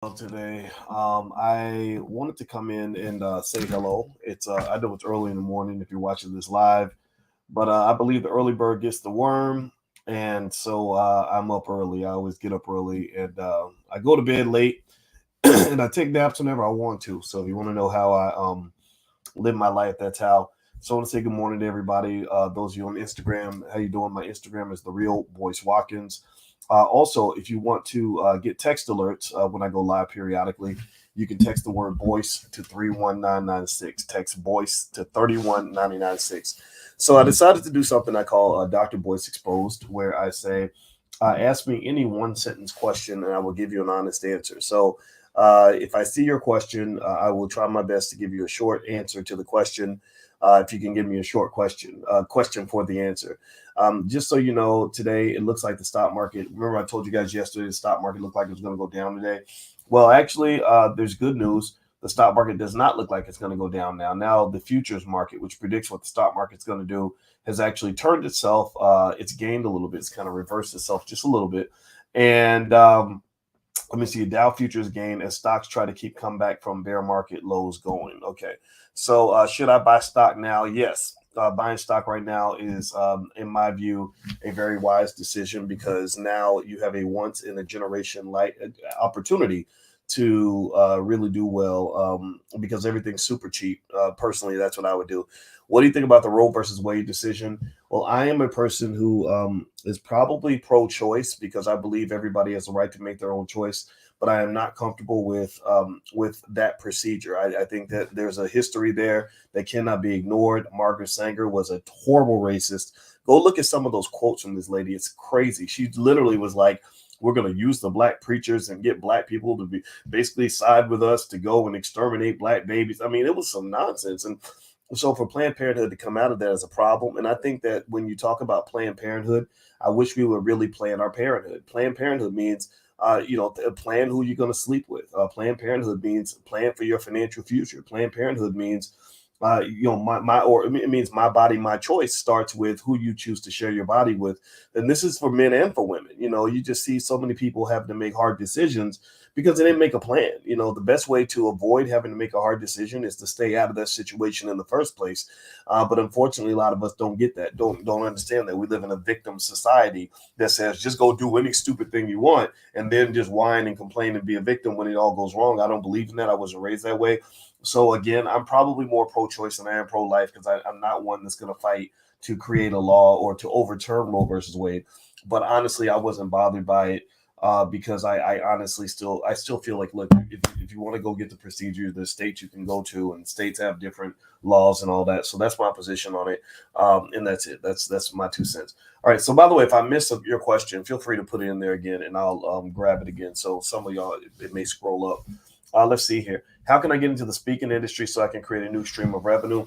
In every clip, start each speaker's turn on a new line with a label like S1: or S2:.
S1: Today. I wanted to come in and say hello. It's I know it's early in the morning if you're watching this live, but I believe the early bird gets the worm, and so I'm up early. I always get up early, and I go to bed late, and I take naps whenever I want to. So if you want to know how I live my life, that's how. So I want to say good morning to everybody. Those of you on Instagram, how you doing? My Instagram is the real Boyce Watkins. Also, if you want to get text alerts when I go live periodically, you can text the word Boyce to 31996. Text Boyce to 31996. So I decided to do something I call Dr. Boyce Exposed, where I say, ask me any one sentence question and I will give you an honest answer. So if I see your question, I will try my best to give you a short answer to the question. If you can give me a short question for the answer. Just so you know, today it looks like the stock market. Remember, I told you guys yesterday the stock market looked like it was going to go down today. Well, actually, there's good news. The stock market does not look like it's going to go down now. Now, the futures market, which predicts what the stock market's going to do, has actually turned itself. It's gained a little bit. It's kind of reversed itself just a little bit. And let me see, Dow futures gain as stocks try to keep comeback from bear market lows going. Okay. So should I buy stock now? Yes. Buying stock right now is, in my view, a very wise decision because now you have a once in a generation like opportunity to really do well because everything's super cheap. Personally, that's what I would do. What do you think about the Roe versus Wade decision? Well, I am a person who is probably pro-choice because I believe everybody has the right to make their own choice. But I am not comfortable with that procedure. I think that there's a history there that cannot be ignored. Margaret Sanger was a horrible racist. Go look at some of those quotes from this lady. It's crazy. She literally was like, we're going to use the black preachers and get black people to be basically side with us to go and exterminate black babies. I mean, it was some nonsense. And so for Planned Parenthood to come out of that as a problem, and I think that when you talk about Planned Parenthood, I wish we would really plan our parenthood. Planned Parenthood means plan who you're going to sleep with. Planned Parenthood means plan for your financial future. Planned Parenthood means, it means my body, my choice starts with who you choose to share your body with. And this is for men and for women. You just see so many people having to make hard decisions because they didn't make a plan. The best way to avoid having to make a hard decision is to stay out of that situation in the first place. But unfortunately, a lot of us don't get that, don't understand that we live in a victim society that says just go do any stupid thing you want and then just whine and complain and be a victim when it all goes wrong. I don't believe in that. I wasn't raised that way. So again, I'm probably more pro-choice than I am pro-life because I'm not one that's going to fight to create a law or to overturn Roe versus Wade. But honestly, I wasn't bothered by it because I honestly still feel like, look, if you want to go get the procedure, the states you can go to, and states have different laws and all that. So that's my position on it, and that's it. That's my 2 cents. All right. So by the way, if I miss your question, feel free to put it in there again, and I'll grab it again. So some of y'all it may scroll up. Let's see here. How can I get into the speaking industry so I can create a new stream of revenue?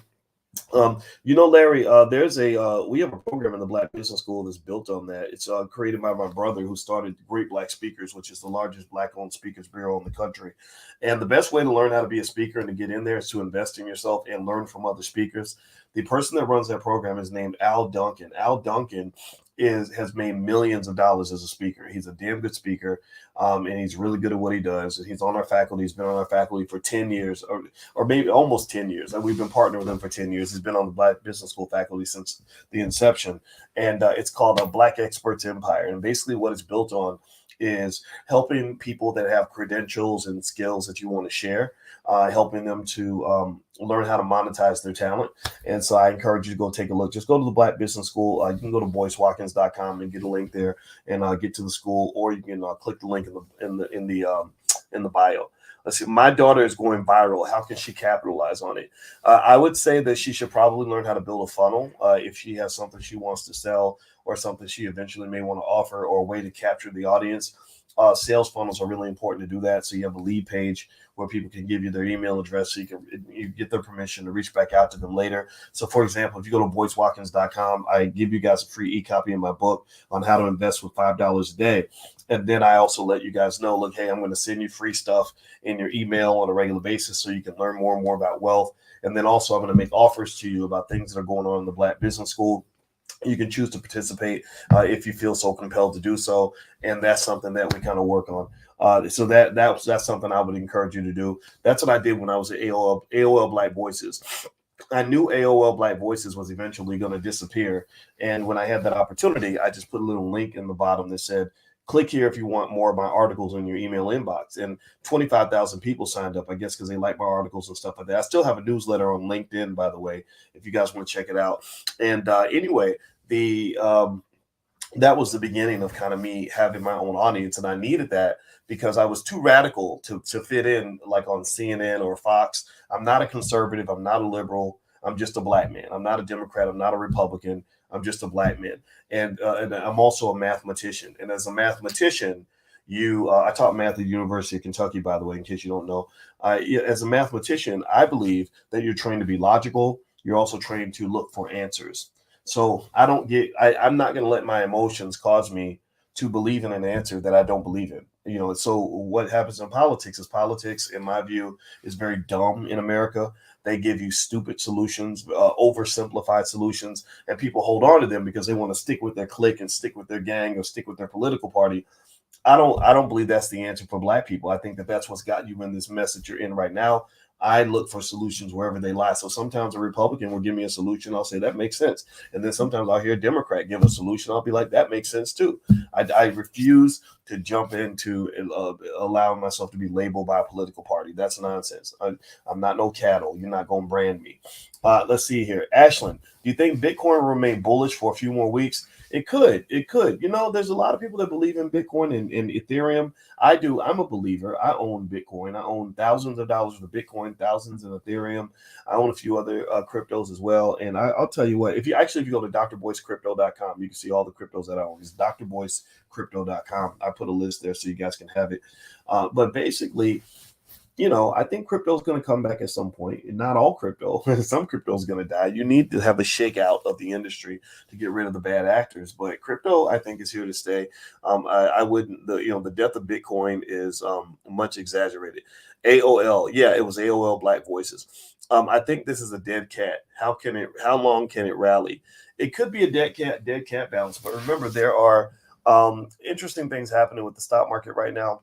S1: Larry, there's we have a program in the Black Business School that's built on that. It's created by my brother who started Great Black Speakers, which is the largest Black-owned speakers bureau in the country. And the best way to learn how to be a speaker and to get in there is to invest in yourself and learn from other speakers. The person that runs that program is named Al Duncan. Al Duncan has made millions of dollars as a speaker. He's a damn good speaker, and he's really good at what he does. He's on our faculty. He's been on our faculty for 10 years, or maybe almost 10 years. We've been partnering with him for 10 years. He's been on the Black Business School faculty since the inception, and it's called a Black Experts Empire. And basically what it's built on is helping people that have credentials and skills that you want to share, helping them to learn how to monetize their talent. And so I encourage you to go take a look. Just go to the Black Business School. You can go to boycewatkins.com and get a link there and get to the school, or you can click the link in the bio. Let's see. My daughter is going viral. How can she capitalize on it? I would say that she should probably learn how to build a funnel if she has something she wants to sell or something she eventually may want to offer or a way to capture the audience. Sales funnels are really important to do that. So you have a lead page where people can give you their email address so you get their permission to reach back out to them later. So, for example, if you go to boycewatkins.com, I give you guys a free e-copy of my book on how to invest with $5 a day. And then I also let you guys know, look, hey, I'm going to send you free stuff in your email on a regular basis so you can learn more and more about wealth. And then also I'm going to make offers to you about things that are going on in the Black Business School. You can choose to participate if you feel so compelled to do so, and that's something that we kind of work on. So that's something I would encourage you to do. That's what I did when I was at AOL Black Voices. I knew AOL Black Voices was eventually going to disappear, and when I had that opportunity, I just put a little link in the bottom that said, "Click here if you want more of my articles in your email inbox." And 25,000 people signed up, I guess, because they like my articles and stuff like that. I still have a newsletter on LinkedIn, by the way, if you guys want to check it out. And anyway, the that was the beginning of kind of me having my own audience, and I needed that because I was too radical to fit in like on CNN or Fox. I'm not a conservative. I'm not a liberal. I'm just a black man. I'm not a Democrat. I'm not a Republican. I'm just a black man, and I'm also a mathematician. And as a mathematician, I taught math at the University of Kentucky, by the way, in case you don't know. As a mathematician, I believe that you're trained to be logical. You're also trained to look for answers. So I'm not going to let my emotions cause me to believe in an answer that I don't believe in. So what happens in politics is politics, in my view, is very dumb in America. They give you stupid solutions, oversimplified solutions, and people hold on to them because they want to stick with their clique and stick with their gang or stick with their political party. I don't believe that's the answer for black people. I think that that's what's got you in this mess that you're in right now. I look for solutions wherever they lie. So sometimes a Republican will give me a solution. I'll say that makes sense. And then sometimes I'll hear a Democrat give a solution. I'll be like, that makes sense too. I refuse to jump into allowing myself to be labeled by a political party. That's nonsense. I'm not no cattle. You're not going to brand me. Let's see here. Ashland, do you think Bitcoin will remain bullish for a few more weeks? It could. There's a lot of people that believe in Bitcoin and Ethereum. I do. I'm a believer. I own Bitcoin. I own thousands of dollars of Bitcoin, thousands in Ethereum. I own a few other cryptos as well. And I'll tell you what, if you go to drboycecrypto.com, you can see all the cryptos that I own. It's drboycecrypto.com. I put a list there so you guys can have it. But basically, I think crypto is going to come back at some point. Not all crypto. Some crypto is going to die. You need to have a shakeout of the industry to get rid of the bad actors. But crypto, I think, is here to stay. I wouldn't. The death of Bitcoin is much exaggerated. AOL, yeah, it was AOL Black Voices. I think this is a dead cat. How long can it rally? It could be a dead cat bounce. But remember, there are interesting things happening with the stock market right now.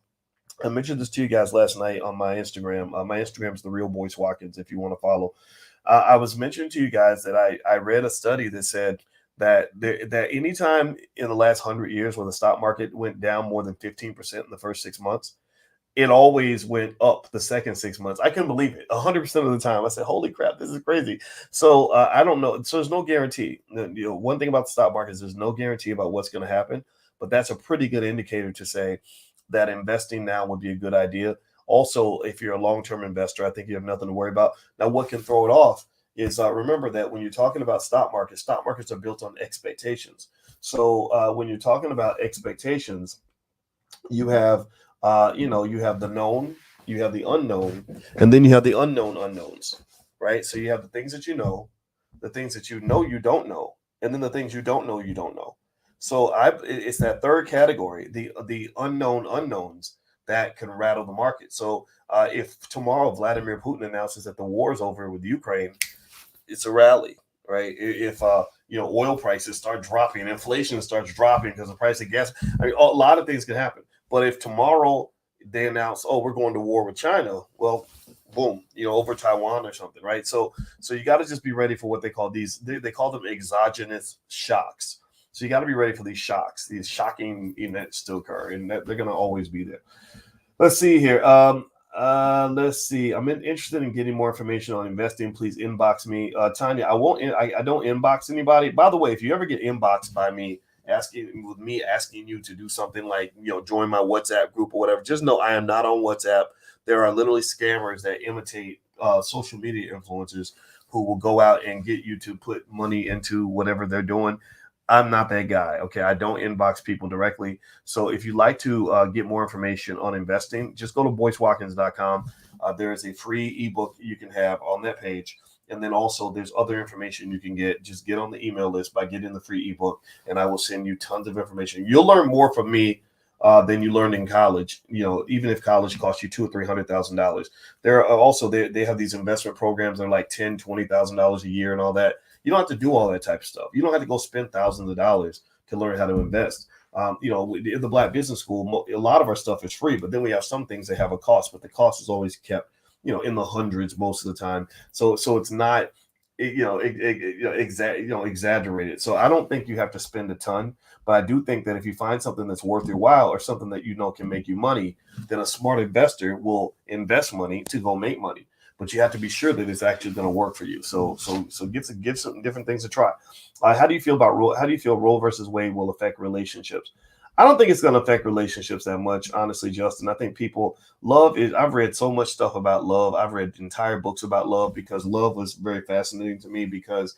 S1: I mentioned this to you guys last night on my Instagram. My Instagram is The Real Boyce Watkins, if you want to follow. I was mentioning to you guys that I read a study that said that anytime in the last 100 years where the stock market went down more than 15% in the first 6 months, it always went up the second 6 months. I couldn't believe it. 100% of the time. I said, holy crap, this is crazy. So I don't know. So there's no guarantee. One thing about the stock market is there's no guarantee about what's going to happen, but that's a pretty good indicator to say that investing now would be a good idea. Also, if you're a long-term investor, I think you have nothing to worry about. Now, what can throw it off is remember that when you're talking about stock markets are built on expectations. So when you're talking about expectations, you have you have the known, you have the unknown, and then you have the unknown unknowns, right? So you have the things that you know, the things that you know you don't know, and then the things you don't know you don't know. So it's that third category, the unknown unknowns that can rattle the market. So if tomorrow Vladimir Putin announces that the war is over with Ukraine, it's a rally, right? If oil prices start dropping, inflation starts dropping because the price of gas, I mean, a lot of things can happen. But if tomorrow they announce, oh, we're going to war with China, well, boom, over Taiwan or something, right? So you got to just be ready for what they call they call them exogenous shocks. So you got to be ready for these shocks, these shocking events to occur, and they're going to always be there. Let's see here. Let's see. I'm interested in getting more information on investing. Please inbox me, Tanya. I don't inbox anybody. By the way, if you ever get inboxed by me asking you to do something like join my WhatsApp group or whatever, just know I am not on WhatsApp. There are literally scammers that imitate social media influencers who will go out and get you to put money into whatever they're doing. I'm not that guy. Okay. I don't inbox people directly. So if you'd like to get more information on investing, just go to boycewatkins.com. There is a free ebook you can have on that page. And then also there's other information you can get. Just get on the email list by getting the free ebook, and I will send you tons of information. You'll learn more from me than you learned in college. Even if college costs you $200,000 or $300,000, there are also they have these investment programs that are like $10,000, $20,000 a year and all that. You don't have to do all that type of stuff. You don't have to go spend thousands of dollars to learn how to invest. In the Black Business School, a lot of our stuff is free, but then we have some things that have a cost, but the cost is always kept, in the hundreds most of the time. So it's not, exaggerated. So I don't think you have to spend a ton, but I do think that if you find something that's worth your while or something that can make you money, then a smart investor will invest money to go make money. But you have to be sure that it's actually going to work for you. So give some different things a try. How do you feel about Roe? How do you feel Roe versus Wade will affect relationships? I don't think it's going to affect relationships that much, honestly, Justin. I think I've read so much stuff about love. I've read entire books about love because love was very fascinating to me because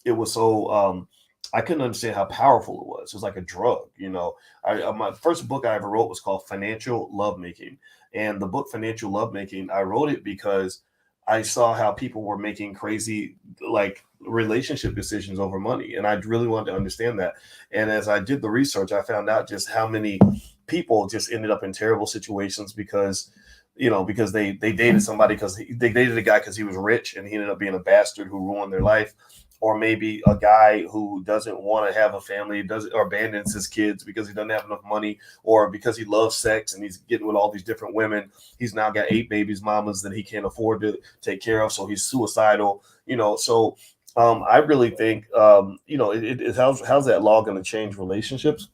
S1: it was so, I couldn't understand how powerful it was. It was like a drug, my first book I ever wrote was called Financial Lovemaking. And the book Financial Lovemaking, I wrote it because I saw how people were making crazy, like, relationship decisions over money. And I really wanted to understand that. And as I did the research, I found out just how many people just ended up in terrible situations because they dated somebody they dated a guy because he was rich and he ended up being a bastard who ruined their life. Or maybe a guy who doesn't want to have a family, or abandons his kids because he doesn't have enough money, or because he loves sex and he's getting with all these different women. He's now got 8 babies mamas that he can't afford to take care of, so he's suicidal. I really think how's that law going to change relationships?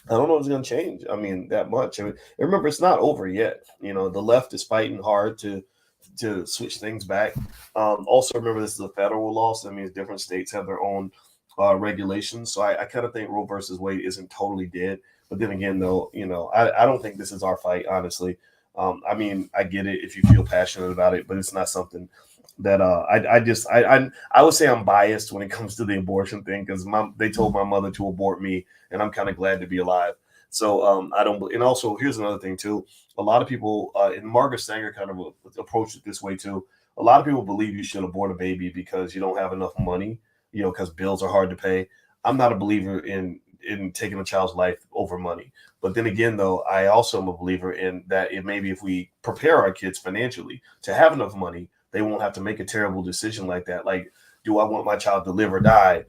S1: I don't know if it's going to change. I mean, that much. I mean, remember, it's not over yet. The left is fighting hard to switch things back. Also, remember, this is a federal law, so that means different states have their own regulations. So I kind of think Roe versus Wade isn't totally dead. But then again, though, I don't think this is our fight, honestly. I mean, I get it if you feel passionate about it, but it's not something that I would say I'm biased when it comes to the abortion thing because they told my mother to abort me, and I'm kind of glad to be alive. So I don't. And also, here's another thing too. A lot of people, and Margaret Sanger kind of approached it this way too. A lot of people believe you should abort a baby because you don't have enough money, because bills are hard to pay. I'm not a believer in taking a child's life over money. But then again, though, I also am a believer in that maybe if we prepare our kids financially to have enough money, they won't have to make a terrible decision like that. Like, do I want my child to live or die,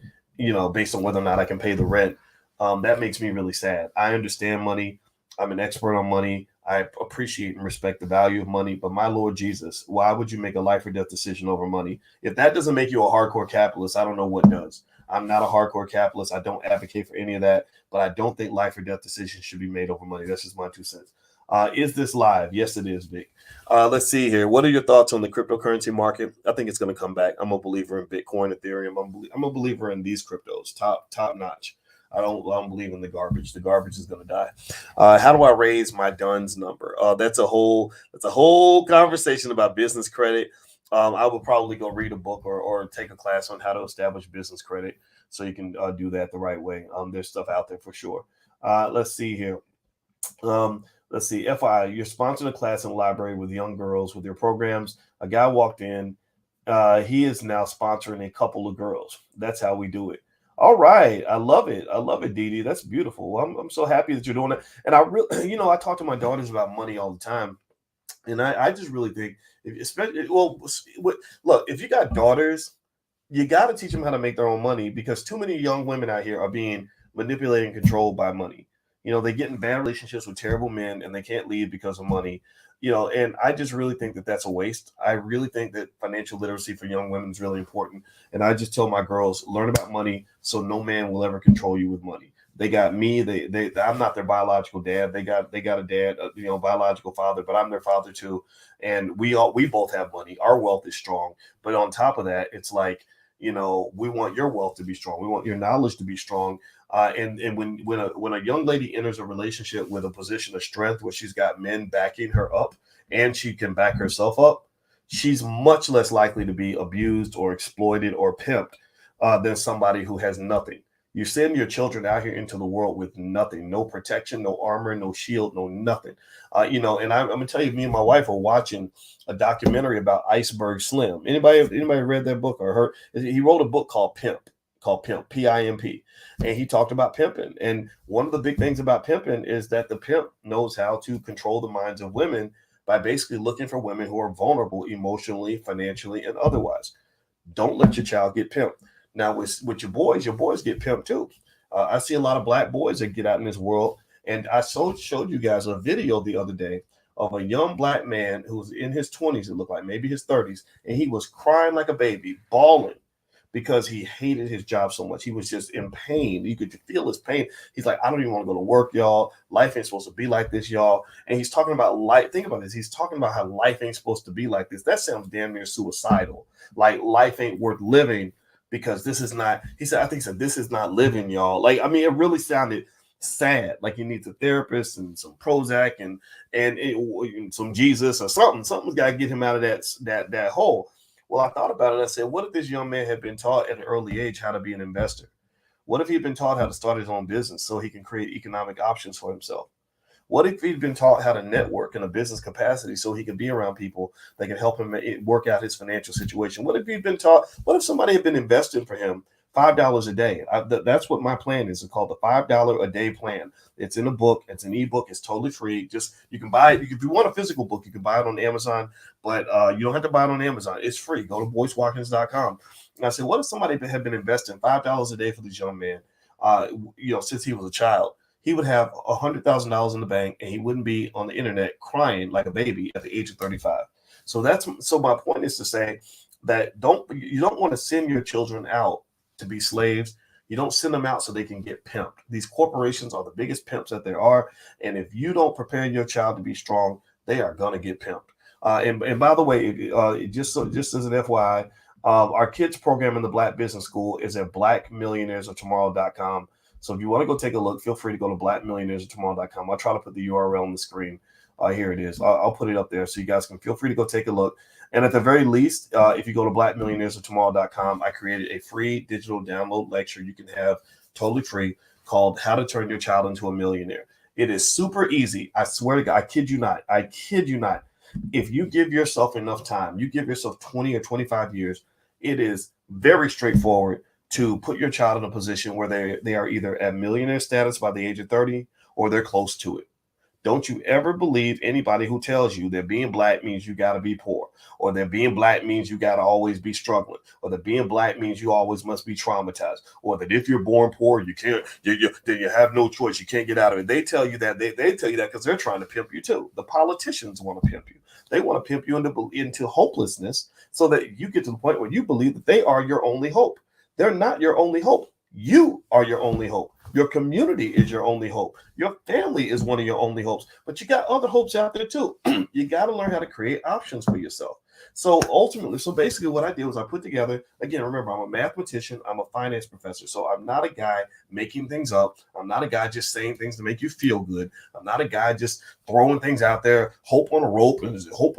S1: based on whether or not I can pay the rent? That makes me really sad. I understand money. I'm an expert on money. I appreciate and respect the value of money. But my Lord Jesus, why would you make a life or death decision over money? If that doesn't make you a hardcore capitalist, I don't know what does. I'm not a hardcore capitalist. I don't advocate for any of that. But I don't think life or death decisions should be made over money. That's just my 2 cents. Is this live? Yes, it is, Vic. Let's see here. What are your thoughts on the cryptocurrency market? I think it's going to come back. I'm a believer in Bitcoin, Ethereum. I'm a believer in these cryptos, top notch. I don't believe in the garbage. The garbage is going to die. How do I raise my DUNS number? That's a whole conversation about business credit. I would probably go read a book or take a class on how to establish business credit so you can do that the right way. There's stuff out there for sure. Let's see here. Let's see. FYI, you're sponsoring a class in the library with young girls with your programs. A guy walked in. He is now sponsoring a couple of girls. That's how we do it. All right. I love it. I love it, Dee Dee. That's beautiful. I'm so happy that you're doing it. And I really, I talk to my daughters about money all the time. And I just really think, look, if you got daughters, you got to teach them how to make their own money because too many young women out here are being manipulated and controlled by money. They get in bad relationships with terrible men and they can't leave because of money. And I just really think that that's a waste. I really think that financial literacy for young women is really important. And I just tell my girls, learn about money so no man will ever control you with money. They got me. I'm not their biological dad. They got a dad, biological father, but I'm their father too. And we both have money. Our wealth is strong. But on top of that, it's like, we want your wealth to be strong. We want your knowledge to be strong. And when a young lady enters a relationship with a position of strength where she's got men backing her up and she can back herself up, she's much less likely to be abused or exploited or pimped than somebody who has nothing. You send your children out here into the world with nothing, no protection, no armor, no shield, no nothing. And I'm gonna tell you, me and my wife are watching a documentary about Iceberg Slim. Anybody read that book or heard? He wrote a book called Pimp, P-I-M-P. And he talked about pimping. And one of the big things about pimping is that the pimp knows how to control the minds of women by basically looking for women who are vulnerable emotionally, financially, and otherwise. Don't let your child get pimped. Now with your boys get pimped too. I see a lot of black boys that get out in this world, and I showed you guys a video the other day of a young black man who was in his 20s, it looked like maybe his 30s, and he was crying like a baby, bawling because he hated his job so much. He was just in pain. You could feel his pain. He's like, I don't even want to go to work, y'all. Life ain't supposed to be like this, y'all. And he's talking about life. Think about this. He's talking about how life ain't supposed to be like this. That sounds damn near suicidal. Like life ain't worth living because this is not, he said, this is not living, y'all. Like, I mean, it really sounded sad. Like he needs a therapist and some Prozac and some Jesus or something. Something's got to get him out of that hole. Well, I thought about it. I said, what if this young man had been taught at an early age how to be an investor? What if he'd been taught how to start his own business so he can create economic options for himself? What if he'd been taught how to network in a business capacity so he could be around people that can help him work out his financial situation? What if he'd been taught, what if somebody had been investing for him $5 a day? That's what my plan is. It's called the $5 a day plan. It's in a book. It's an ebook. It's totally free. Just you can buy it. If you want a physical book, you can buy it on Amazon, but you don't have to buy it on Amazon. It's free. Go to boycewatkins.com. And I said, what if somebody had been investing $5 a day for this young man? Since he was a child, he would have $100,000 in the bank, and he wouldn't be on the internet crying like a baby at the age of 35. So my point is to say that you don't want to send your children out to be slaves. You don't send them out so they can get pimped. These corporations are the biggest pimps that there are. And if you don't prepare your child to be strong, they are going to get pimped. And by the way, just as an FYI, our kids program in the Black Business School is at blackmillionairesoftomorrow.com. So if you want to go take a look, feel free to go to blackmillionairesoftomorrow.com. I'll try to put the URL on the screen. Here it is. I'll put it up there so you guys can feel free to go take a look. And at the very least, if you go to blackmillionairesoftomorrow.com, I created a free digital download lecture you can have totally free called How to Turn Your Child into a Millionaire. It is super easy. I swear to God, I kid you not. If you give yourself enough time, you give yourself 20 or 25 years, it is very straightforward to put your child in a position where they are either at millionaire status by the age of 30 or they're close to it. Don't you ever believe anybody who tells you that being black means you got to be poor, or that being black means you got to always be struggling, or that being black means you always must be traumatized, or that if you're born poor, you can't, then you have no choice. You can't get out of it. They tell you that. They tell you that because they're trying to pimp you too. The politicians want to pimp you. They want to pimp you into hopelessness so that you get to the point where you believe that they are your only hope. They're not your only hope. You are your only hope. Your community is your only hope. Your family is one of your only hopes, but you got other hopes out there too. You got to learn how to create options for yourself. So basically what I did was I put together, again, remember, I'm a mathematician. I'm a finance professor. So I'm not a guy making things up. I'm not a guy just saying things to make you feel good. I'm not a guy just throwing things out there, hope on a rope, and hope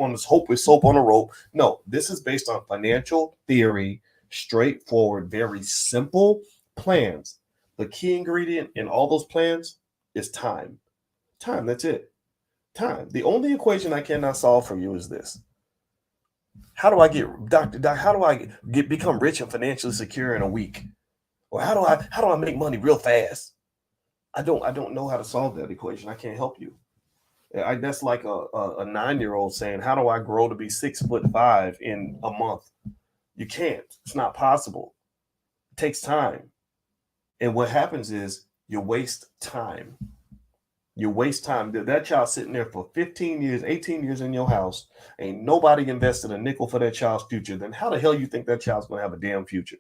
S1: with soap on a rope. No, this is based on financial theory, straightforward, very simple plans. The key ingredient in all those plans is time. Time, that's it. Time. The only equation I cannot solve for you is this. How do I become rich and financially secure in a week? Or how do I make money real fast? I don't know how to solve that equation. I can't help you. That's like a 9-year-old saying, how do I grow to be 6'5" in a month? You can't. It's not possible. It takes time. And what happens is you waste time. You waste time. That child sitting there for 15 years, 18 years in your house, ain't nobody invested a nickel for that child's future. Then how the hell you think that child's going to have a damn future?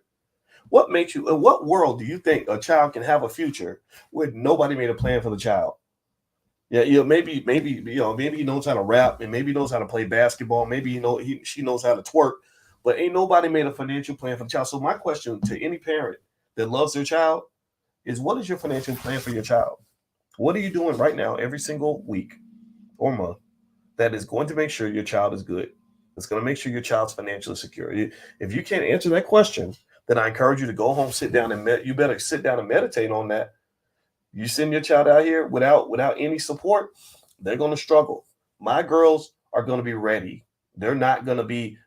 S1: What world do you think a child can have a future where nobody made a plan for the child? Yeah, maybe he knows how to rap, and maybe he knows how to play basketball. Maybe she knows how to twerk, but ain't nobody made a financial plan for the child. So my question to any parent that loves their child is, what is your financial plan for your child? What are you doing right now every single week or month that is going to make sure your child is good? It's going to make sure your child's financially secure. If you can't answer that question, then I encourage you to go home, you better sit down and meditate on that. You send your child out here without any support, they're going to struggle. My girls are going to be ready. They're not going to be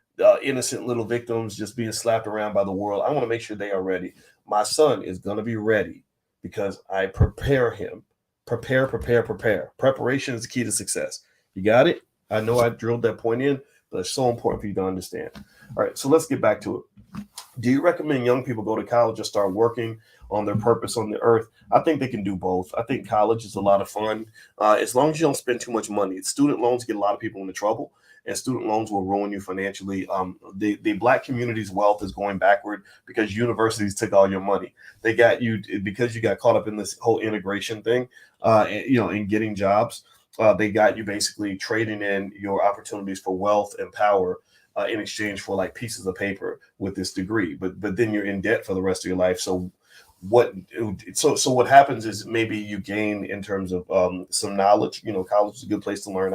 S1: innocent little victims just being slapped around by the world. I want to make sure they are ready. My son is going to be ready because I prepare him. Prepare. Preparation is the key to success. You got it? I know I drilled that point in, That's so important for you to understand. All right, so let's get back to it. Do you recommend young people go to college or start working on their purpose on the earth? I think they can do both. I think college is a lot of fun as long as you don't spend too much money. Student loans get a lot of people into trouble, and student loans will ruin you financially. The black community's wealth is going backward because universities took all your money. They got you because you got caught up in this whole integration thing, in getting jobs. They got you basically trading in your opportunities for wealth and power in exchange for like pieces of paper with this degree, but then you're in debt for the rest of your life. So what happens is maybe you gain in terms of some knowledge. College is a good place to learn.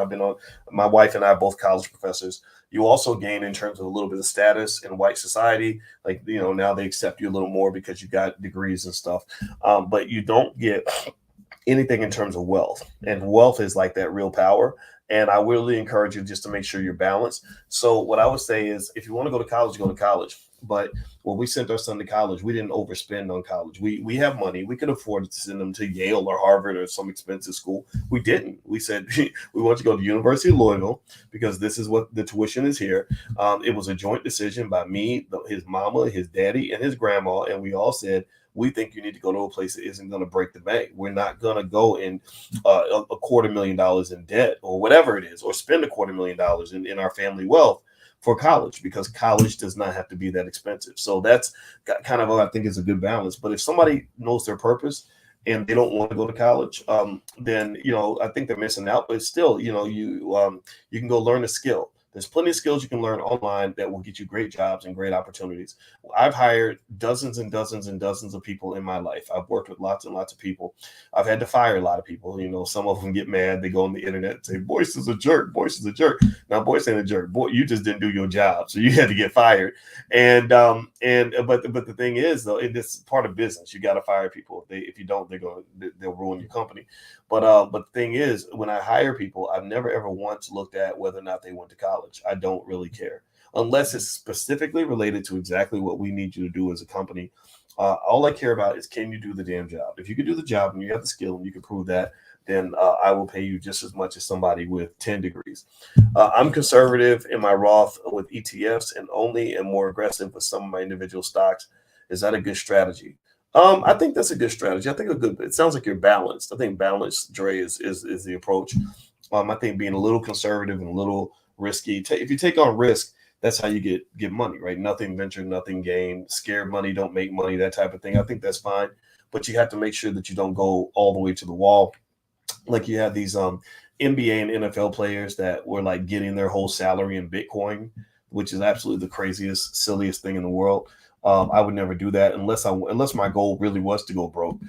S1: My wife and I are both college professors. You also gain in terms of a little bit of status in white society. Like, now they accept you a little more because you got degrees and stuff. But you don't get anything in terms of wealth, and wealth is like that real power. And I really encourage you just to make sure you're balanced. So what I would say is, if you want to go to college, go to college. But when we sent our son to college, we didn't overspend on college. We have money. We could afford to send them to Yale or Harvard or some expensive school. We didn't. We said, we want to go to the University of Louisville because this is what the tuition is here. It was a joint decision by me, his mama, his daddy, and his grandma. And we all said, we think you need to go to a place that isn't going to break the bank. We're not going to go in $250,000 in debt or whatever it is, or spend $250,000 in our family wealth for college, because college does not have to be that expensive. So that's kind of what I think is a good balance. But if somebody knows their purpose and they don't want to go to college, then I think they're missing out. But still, you can go learn a skill. There's plenty of skills you can learn online that will get you great jobs and great opportunities. I've hired dozens and dozens and dozens of people in my life. I've worked with lots and lots of people. I've had to fire a lot of people. Some of them get mad. They go on the internet and say, Boyce is a jerk. Boyce is a jerk. Now, Boyce ain't a jerk. Boy, you just didn't do your job. So you had to get fired. But the thing is, though, it's part of business. You got to fire people. If you don't, they'll ruin your company. But the thing is, when I hire people, I've never ever once looked at whether or not they went to college. I don't really care unless it's specifically related to exactly what we need you to do as a company. All I care about is, can you do the damn job? If you can do the job and you have the skill and you can prove that, then I will pay you just as much as somebody with 10 degrees. I'm conservative in my Roth with ETFs and only am more aggressive with some of my individual stocks. Is that a good strategy? I think that's a good strategy. I think it sounds like you're balanced. I think balance, Dre, is the approach. I think being a little conservative and a little risky. If you take on risk, that's how you get money, right? Nothing venture, nothing gain. Scared money don't make money, that type of thing. I think that's fine. But you have to make sure that you don't go all the way to the wall. Like you have these NBA and NFL players that were like getting their whole salary in Bitcoin, which is absolutely the craziest, silliest thing in the world. I would never do that unless my goal really was to go broke.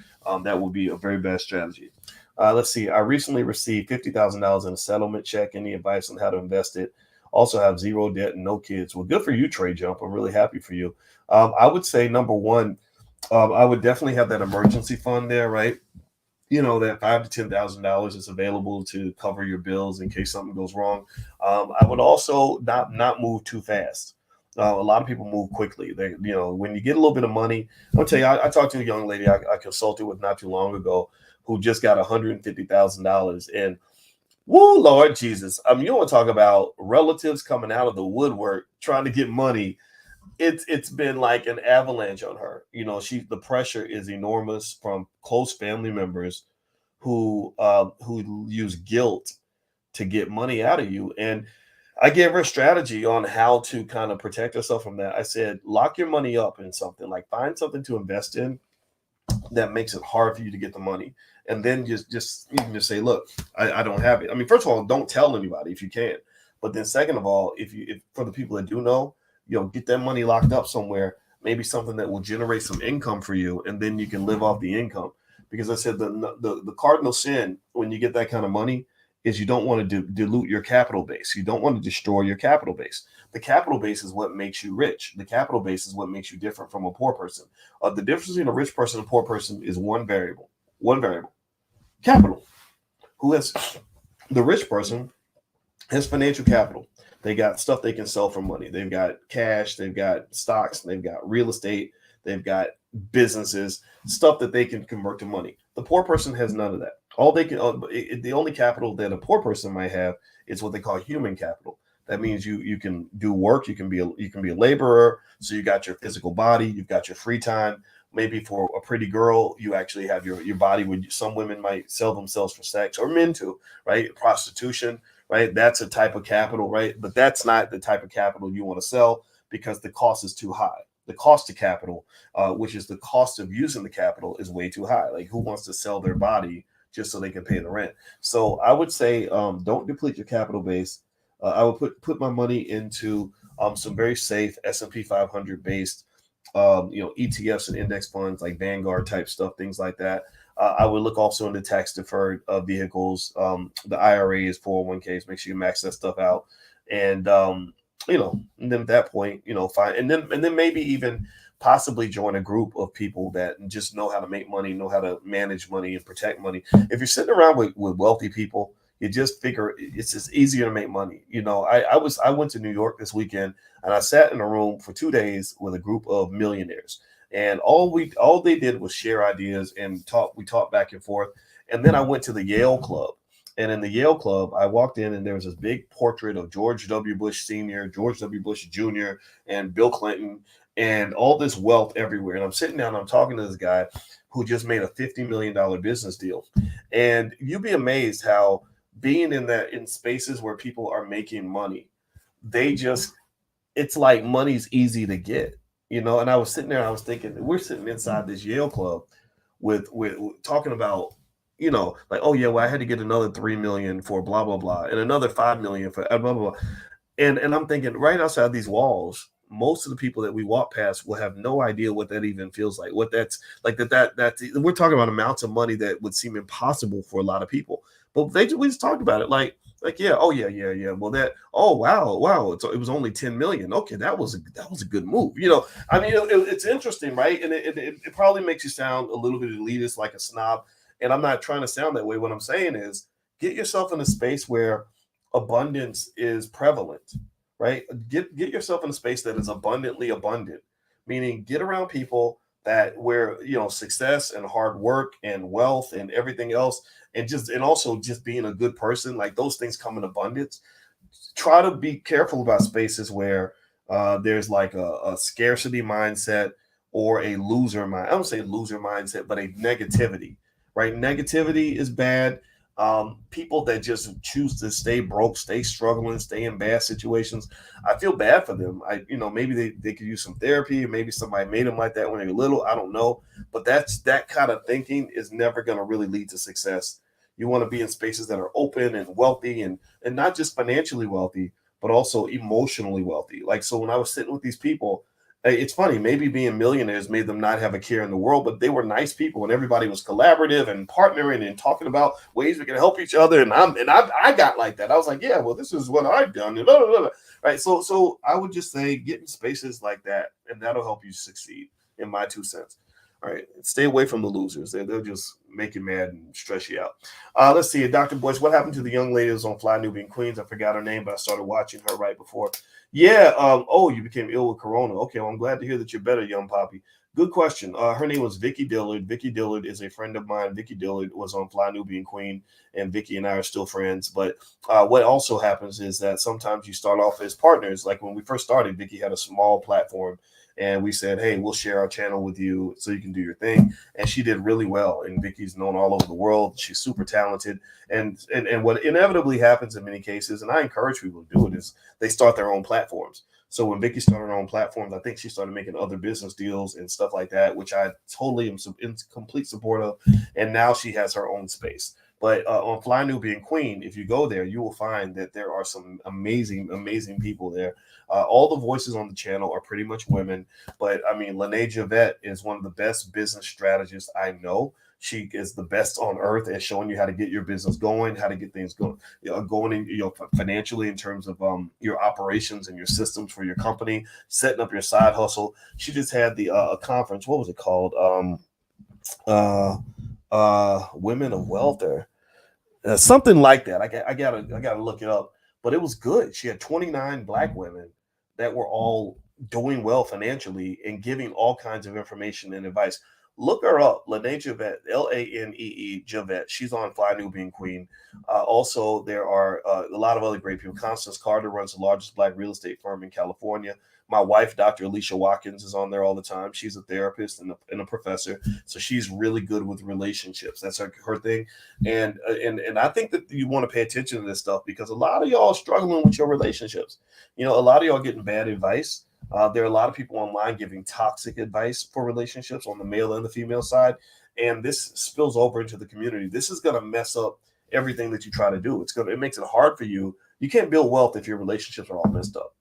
S1: That would be a very bad strategy. Let's see. I recently received $50,000 in a settlement check. Any advice on how to invest it? Also have zero debt and no kids. Well, good for you, Trey Jump. I'm really happy for you. I would say, number one, I would definitely have that emergency fund there, right? That $5,000 to $10,000 is available to cover your bills in case something goes wrong. I would also not move too fast. A lot of people move quickly. When you get a little bit of money, I'll tell you, I talked to a young lady I consulted with not too long ago who just got $150,000. And woo, Lord Jesus. You want to talk about relatives coming out of the woodwork trying to get money. It's been like an avalanche on her. The pressure is enormous from close family members who use guilt to get money out of you. And I gave her a strategy on how to kind of protect herself from that. I said, lock your money up in something, like find something to invest in that makes it hard for you to get the money. And then you can just say, look, I don't have it. I mean, first of all, don't tell anybody if you can. But then second of all, if for the people that do know, get that money locked up somewhere, maybe something that will generate some income for you, and then you can live off the income. Because I said the cardinal sin when you get that kind of money is you don't want to dilute your capital base. You don't want to destroy your capital base. The capital base is what makes you rich. The capital base is what makes you different from a poor person. The difference between a rich person and a poor person is one variable. Capital. The rich person has financial capital. They got stuff they can sell for money. They've got cash, they've got stocks, they've got real estate, they've got businesses, stuff that they can convert to money. The poor person has none of that. The only capital that a poor person might have is what they call human capital. That means you can do work. You can be a laborer. So you got your physical body. You've got your free time. Maybe for a pretty girl, you actually have your body. Would some women might sell themselves for sex, or men too, right? Prostitution, right? That's a type of capital, right? But that's not the type of capital you want to sell because the cost is too high. The cost of capital, which is the cost of using the capital, is way too high. Like, who wants to sell their body just so they can pay the rent? So I would say, don't deplete your capital base. I would put my money into some very safe S&P 500 based, ETFs and index funds like Vanguard type stuff, things like that. I would look also into tax deferred vehicles, the IRAs, 401ks. Make sure you max that stuff out, and and then at that point, fine, and then maybe even possibly join a group of people that just know how to make money, know how to manage money and protect money. If you're sitting around with wealthy people, you just figure it's just easier to make money. I went to New York this weekend, and I sat in a room for 2 days with a group of millionaires, and all they did was share ideas and talk. We talked back and forth, and then I went to the Yale Club. And in the Yale Club, I walked in and there was this big portrait of George W. Bush Sr., George W. Bush Jr., and Bill Clinton, and all this wealth everywhere. And I'm sitting down, I'm talking to this guy who just made a $50 million business deal. And you'd be amazed how being in spaces where people are making money, it's like money's easy to get, And I was sitting there, I was thinking, we're sitting inside this Yale Club with talking about, like, oh yeah, well, I had to get another 3 million for blah blah blah, and another 5 million for blah blah blah. And I'm thinking, right outside these walls, most of the people that we walk past will have no idea what that even feels like. What that's like, that's we're talking about amounts of money that would seem impossible for a lot of people. But we just talked about it like, yeah, oh yeah. Well, oh wow, it was only 10 million. Okay, that was a good move. I mean, it's interesting, right? And it probably makes you sound a little bit elitist, like a snob. And I'm not trying to sound that way. What I'm saying is, get yourself in a space where abundance is prevalent, right? Get yourself in a space that is abundantly abundant, meaning get around people that where success and hard work and wealth and everything else, and also just being a good person, like those things come in abundance. Try to be careful about spaces where there's like a scarcity mindset or a loser mind. I don't say loser mindset, but a negativity, right? Negativity is bad. People that just choose to stay broke, stay struggling, stay in bad situations, I feel bad for them. Maybe they could use some therapy. Maybe somebody made them like that when they were little. I don't know. But that kind of thinking is never going to really lead to success. You want to be in spaces that are open and wealthy, and not just financially wealthy, but also emotionally wealthy. Like, so when I was sitting with these people, it's funny, maybe being millionaires made them not have a care in the world, but they were nice people, and everybody was collaborative and partnering and talking about ways we can help each other. And I got like that. I was like, yeah, well, this is what I've done. Blah, blah, blah. Right. So I would just say, get in spaces like that, and that'll help you succeed, in my 2 cents. All right. Stay away from the losers. They'll just make you mad and stress you out. Let's see. Dr. Boyce, what happened to the young lady who's on Fly Nubian Queens? I forgot her name, but I started watching her right before. Yeah. Oh, you became ill with corona. Okay. Well, I'm glad to hear that you're better, young poppy. Good question. Her name was Vicky Dillard. Vicky Dillard is a friend of mine. Vicky Dillard was on Fly Nubian Queen, and Vicky and I are still friends. But what also happens is that sometimes you start off as partners. Like when we first started, Vicky had a small platform, and we said, hey, we'll share our channel with you so you can do your thing. And she did really well. And Vicky's known all over the world. She's super talented. And what inevitably happens in many cases, and I encourage people to do it, is they start their own platforms. So when Vicky started her own platforms, I think she started making other business deals and stuff like that, which I totally am in complete support of. And now she has her own space. But on Fly Nubian Queen, if you go there, you will find that there are some amazing, amazing people there. All the voices on the channel are pretty much women. But I mean, Lene Javette is one of the best business strategists I know. She is the best on earth at showing you how to get your business going, how to get things going, financially, in terms of your operations and your systems for your company, setting up your side hustle. She just had the a conference. What was it called? Women of Wealth, or something like that. I gotta look it up. But it was good. She had 29 Black women that were all doing well financially and giving all kinds of information and advice. Look her up, Lene Javette, Lanee Javette. She's on Fly Nubian Queen. Also, there are a lot of other great people. Constance Carter runs the largest Black real estate firm in California. My wife, Dr. Alicia Watkins, is on there all the time. She's a therapist and a professor, so she's really good with relationships. That's her thing. And I think that you want to pay attention to this stuff because a lot of y'all are struggling with your relationships. A lot of y'all getting bad advice. There are a lot of people online giving toxic advice for relationships on the male and the female side, and this spills over into the community. This is going to mess up everything that you try to do. It makes it hard for you. You can't build wealth if your relationships are all messed up.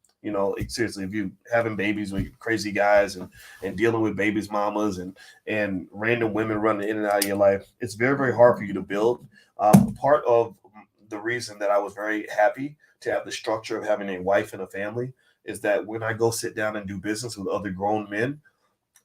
S1: Seriously, if you having babies with crazy guys and dealing with babies mamas and random women running in and out of your life, it's very, very hard for you to build. Part of the reason that I was very happy to have the structure of having a wife and a family is that when I go sit down and do business with other grown men,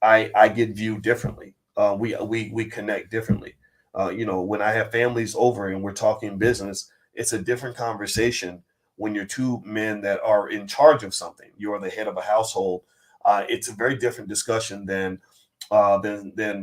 S1: I get viewed differently. We connect differently. When I have families over and we're talking business, it's a different conversation. When you're two men that are in charge of something, you're the head of a household. It's a very different discussion than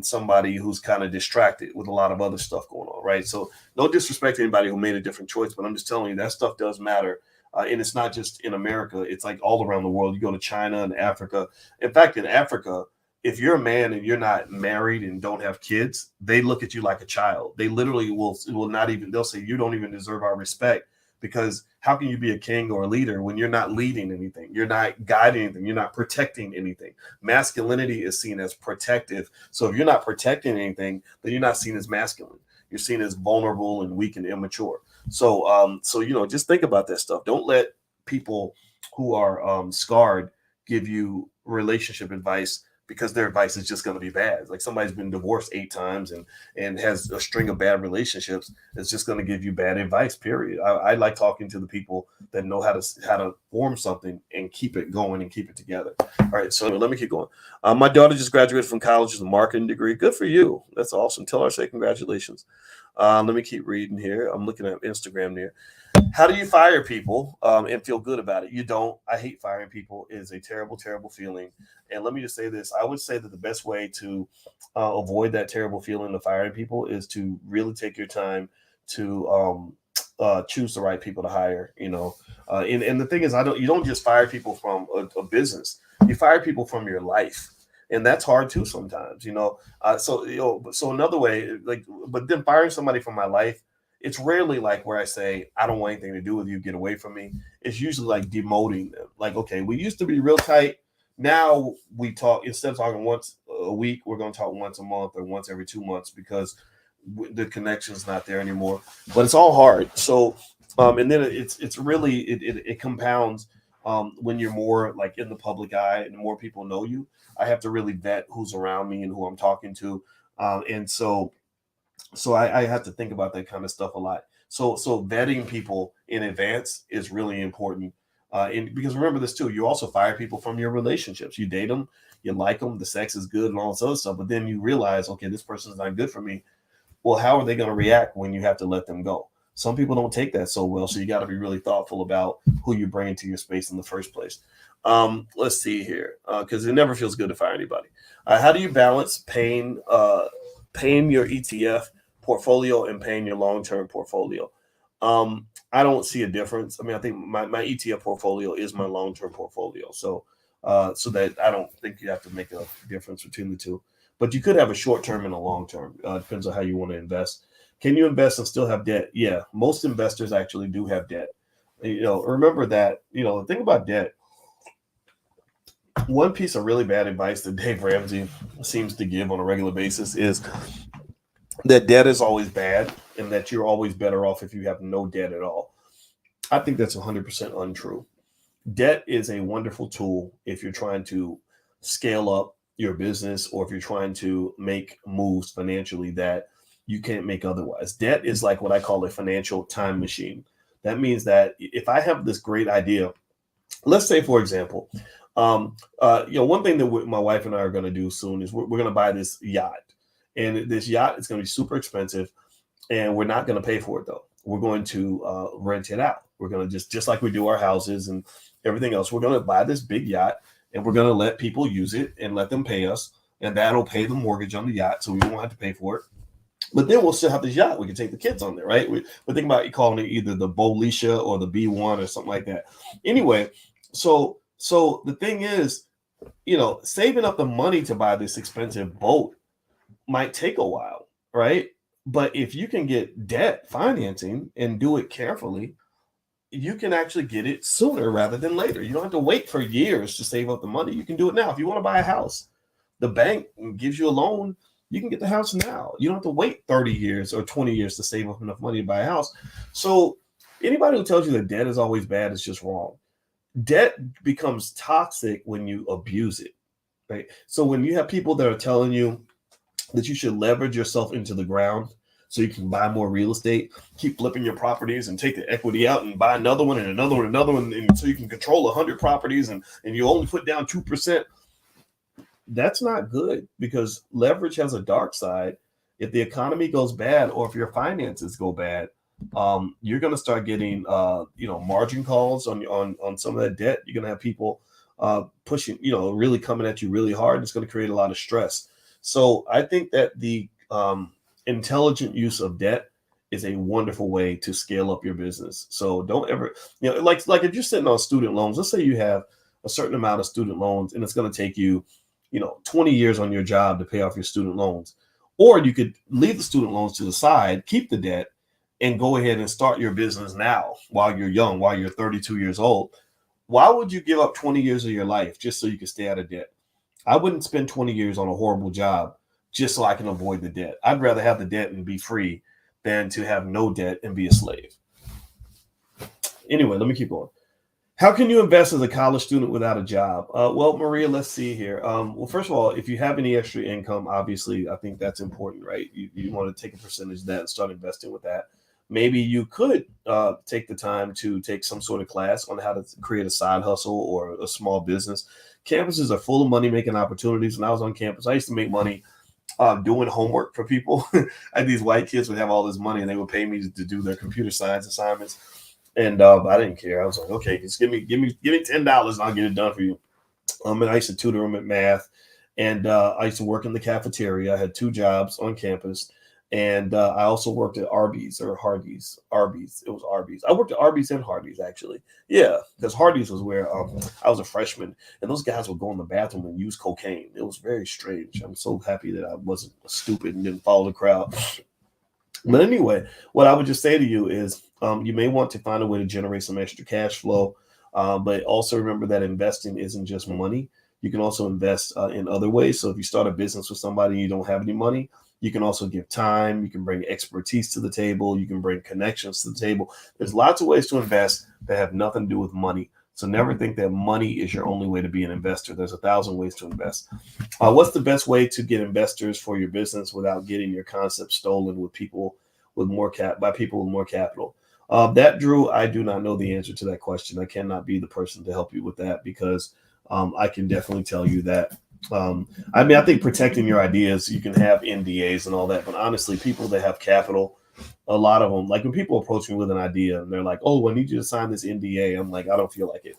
S1: somebody who's kind of distracted with a lot of other stuff going on, right? So no disrespect to anybody who made a different choice, but I'm just telling you that stuff does matter. And it's not just in America. It's like all around the world. You go to China and Africa. In fact, in Africa, if you're a man and you're not married and don't have kids, they look at you like a child. They literally will not even, they'll say, you don't even deserve our respect. Because how can you be a king or a leader when you're not leading anything? You're not guiding anything. You're not protecting anything. Masculinity is seen as protective. So if you're not protecting anything, then you're not seen as masculine. You're seen as vulnerable and weak and immature. So just think about that stuff. Don't let people who are scarred give you relationship advice because their advice is just going to be bad. Like somebody's been divorced 8 times and has a string of bad relationships. It's just going to give you bad advice, period. I like talking to the people that know how to form something and keep it going and keep it together. All right, so let me keep going. My daughter just graduated from college with a marketing degree. Good for you. That's awesome. Tell her I say congratulations. Let me keep reading here. I'm looking at Instagram here. How do you fire people and feel good about it? You don't. I hate firing people. It is a terrible, terrible feeling. And let me just say this. I would say that the best way to avoid that terrible feeling of firing people is to really take your time to choose the right people to hire. And the thing is, you don't just fire people from a business. You fire people from your life. And that's hard too sometimes, So another way, but then firing somebody from my life, it's rarely like where I say, I don't want anything to do with you, get away from me. It's usually like demoting them. Like, okay, we used to be real tight. Now we talk, instead of talking once a week, we're going to talk once a month or once every 2 months because the connection's not there anymore. But it's all hard. So, and then it's really, it compounds when you're more like in the public eye and more people know you. I have to really vet who's around me and who I'm talking to. And so I have to think about that kind of stuff a lot. So vetting people in advance is really important. And because remember this too, you also fire people from your relationships. You date them, you like them, the sex is good and all this other stuff. But then you realize, okay, this person's not good for me. Well, how are they going to react when you have to let them go? Some people don't take that so well. So you got to be really thoughtful about who you bring into your space in the first place. Let's see here, because it never feels good to fire anybody. How do you balance paying your ETF portfolio and paying your long-term portfolio? I don't see a difference. I mean, I think my ETF portfolio is my long-term portfolio. So that I don't think you have to make a difference between the two. But you could have a short-term and a long-term. Depends on how you want to invest. Can you invest and still have debt? Yeah, most investors actually do have debt. Remember that, the thing about debt, one piece of really bad advice that Dave Ramsey seems to give on a regular basis is that debt is always bad and that you're always better off if you have no debt at all. I think that's 100% untrue. Debt is a wonderful tool if you're trying to scale up your business or if you're trying to make moves financially that you can't make otherwise. Debt is like what I call a financial time machine. That means that if I have this great idea, let's say, for example, one thing that my wife and I are going to do soon is we're going to buy this yacht. And this yacht is going to be super expensive, and we're not going to pay for it, though. We're going to rent it out. We're going to just like we do our houses and everything else. We're going to buy this big yacht, and we're going to let people use it and let them pay us. and that'll pay the mortgage on the yacht, so we won't have to pay for it. But then we'll still have this yacht. We can take the kids on there, right? We're thinking about calling it either the Bolisha or the B1 or something like that. Anyway, so the thing is, saving up the money to buy this expensive boat might take a while, right? But if you can get debt financing and do it carefully, you can actually get it sooner rather than later. You don't have to wait for years to save up the money. You can do it now. If you want to buy a house, the bank gives you a loan. You can get the house now. You don't have to wait 30 years or 20 years to save up enough money to buy a house. So anybody who tells you that debt is always bad is just wrong. Debt becomes toxic when you abuse it, right? So when you have people that are telling you that you should leverage yourself into the ground so you can buy more real estate, keep flipping your properties and take the equity out and buy another one and another one, and another one, and so you can control 100 properties and you only put down 2%. That's not good, because leverage has a dark side. If the economy goes bad or if your finances go bad, you're going to start getting margin calls on some of that debt. You're going to have people pushing, really coming at you really hard. It's going to create a lot of stress. So I think that the intelligent use of debt is a wonderful way to scale up your business. So don't ever, like if you're sitting on student loans, let's say you have a certain amount of student loans and it's going to take you 20 years on your job to pay off your student loans. Or you could leave the student loans to the side, keep the debt, and go ahead and start your business now while you're young, while you're 32 years old. Why would you give up 20 years of your life just so you can stay out of debt? I wouldn't spend 20 years on a horrible job just so I can avoid the debt. I'd rather have the debt and be free than to have no debt and be a slave. Anyway, let me keep going. How can you invest as a college student without a job? Well, Maria, let's see here. Well, first of all, if you have any extra income, obviously, I think that's important, right? You want to take a percentage of that and start investing with that. Maybe you could take the time to take some sort of class on how to create a side hustle or a small business. Campuses are full of money-making opportunities. When I was on campus, I used to make money doing homework for people. These white kids would have all this money and they would pay me to do their computer science assignments. And I didn't care. I was like, okay, just give me $10 and I'll get it done for you. And I used to tutor them at math, and I used to work in the cafeteria. I had 2 jobs on campus, and I also worked at Arby's or Hardee's. Arby's. It was Arby's. I worked at Arby's and Hardee's, actually. Yeah, because Hardee's was where I was a freshman, and those guys would go in the bathroom and use cocaine. It was very strange. I'm so happy that I wasn't stupid and didn't follow the crowd. But anyway, what I would just say to you is you may want to find a way to generate some extra cash flow, but also remember that investing isn't just money. You can also invest in other ways. So if you start a business with somebody and you don't have any money, you can also give time. You can bring expertise to the table. You can bring connections to the table. There's lots of ways to invest that have nothing to do with money. So never think that money is your only way to be an investor. There's 1,000 ways to invest. What's the best way to get investors for your business without getting your concept stolen with people with more by people with more capital? That, Drew, I do not know the answer to that question. I cannot be the person to help you with that, because I can definitely tell you that. I think protecting your ideas, you can have NDAs and all that, but honestly, people that have capital, a lot of them, like when people approach me with an idea and they're like, oh, I need you to sign this NDA. I'm like, I don't feel like it.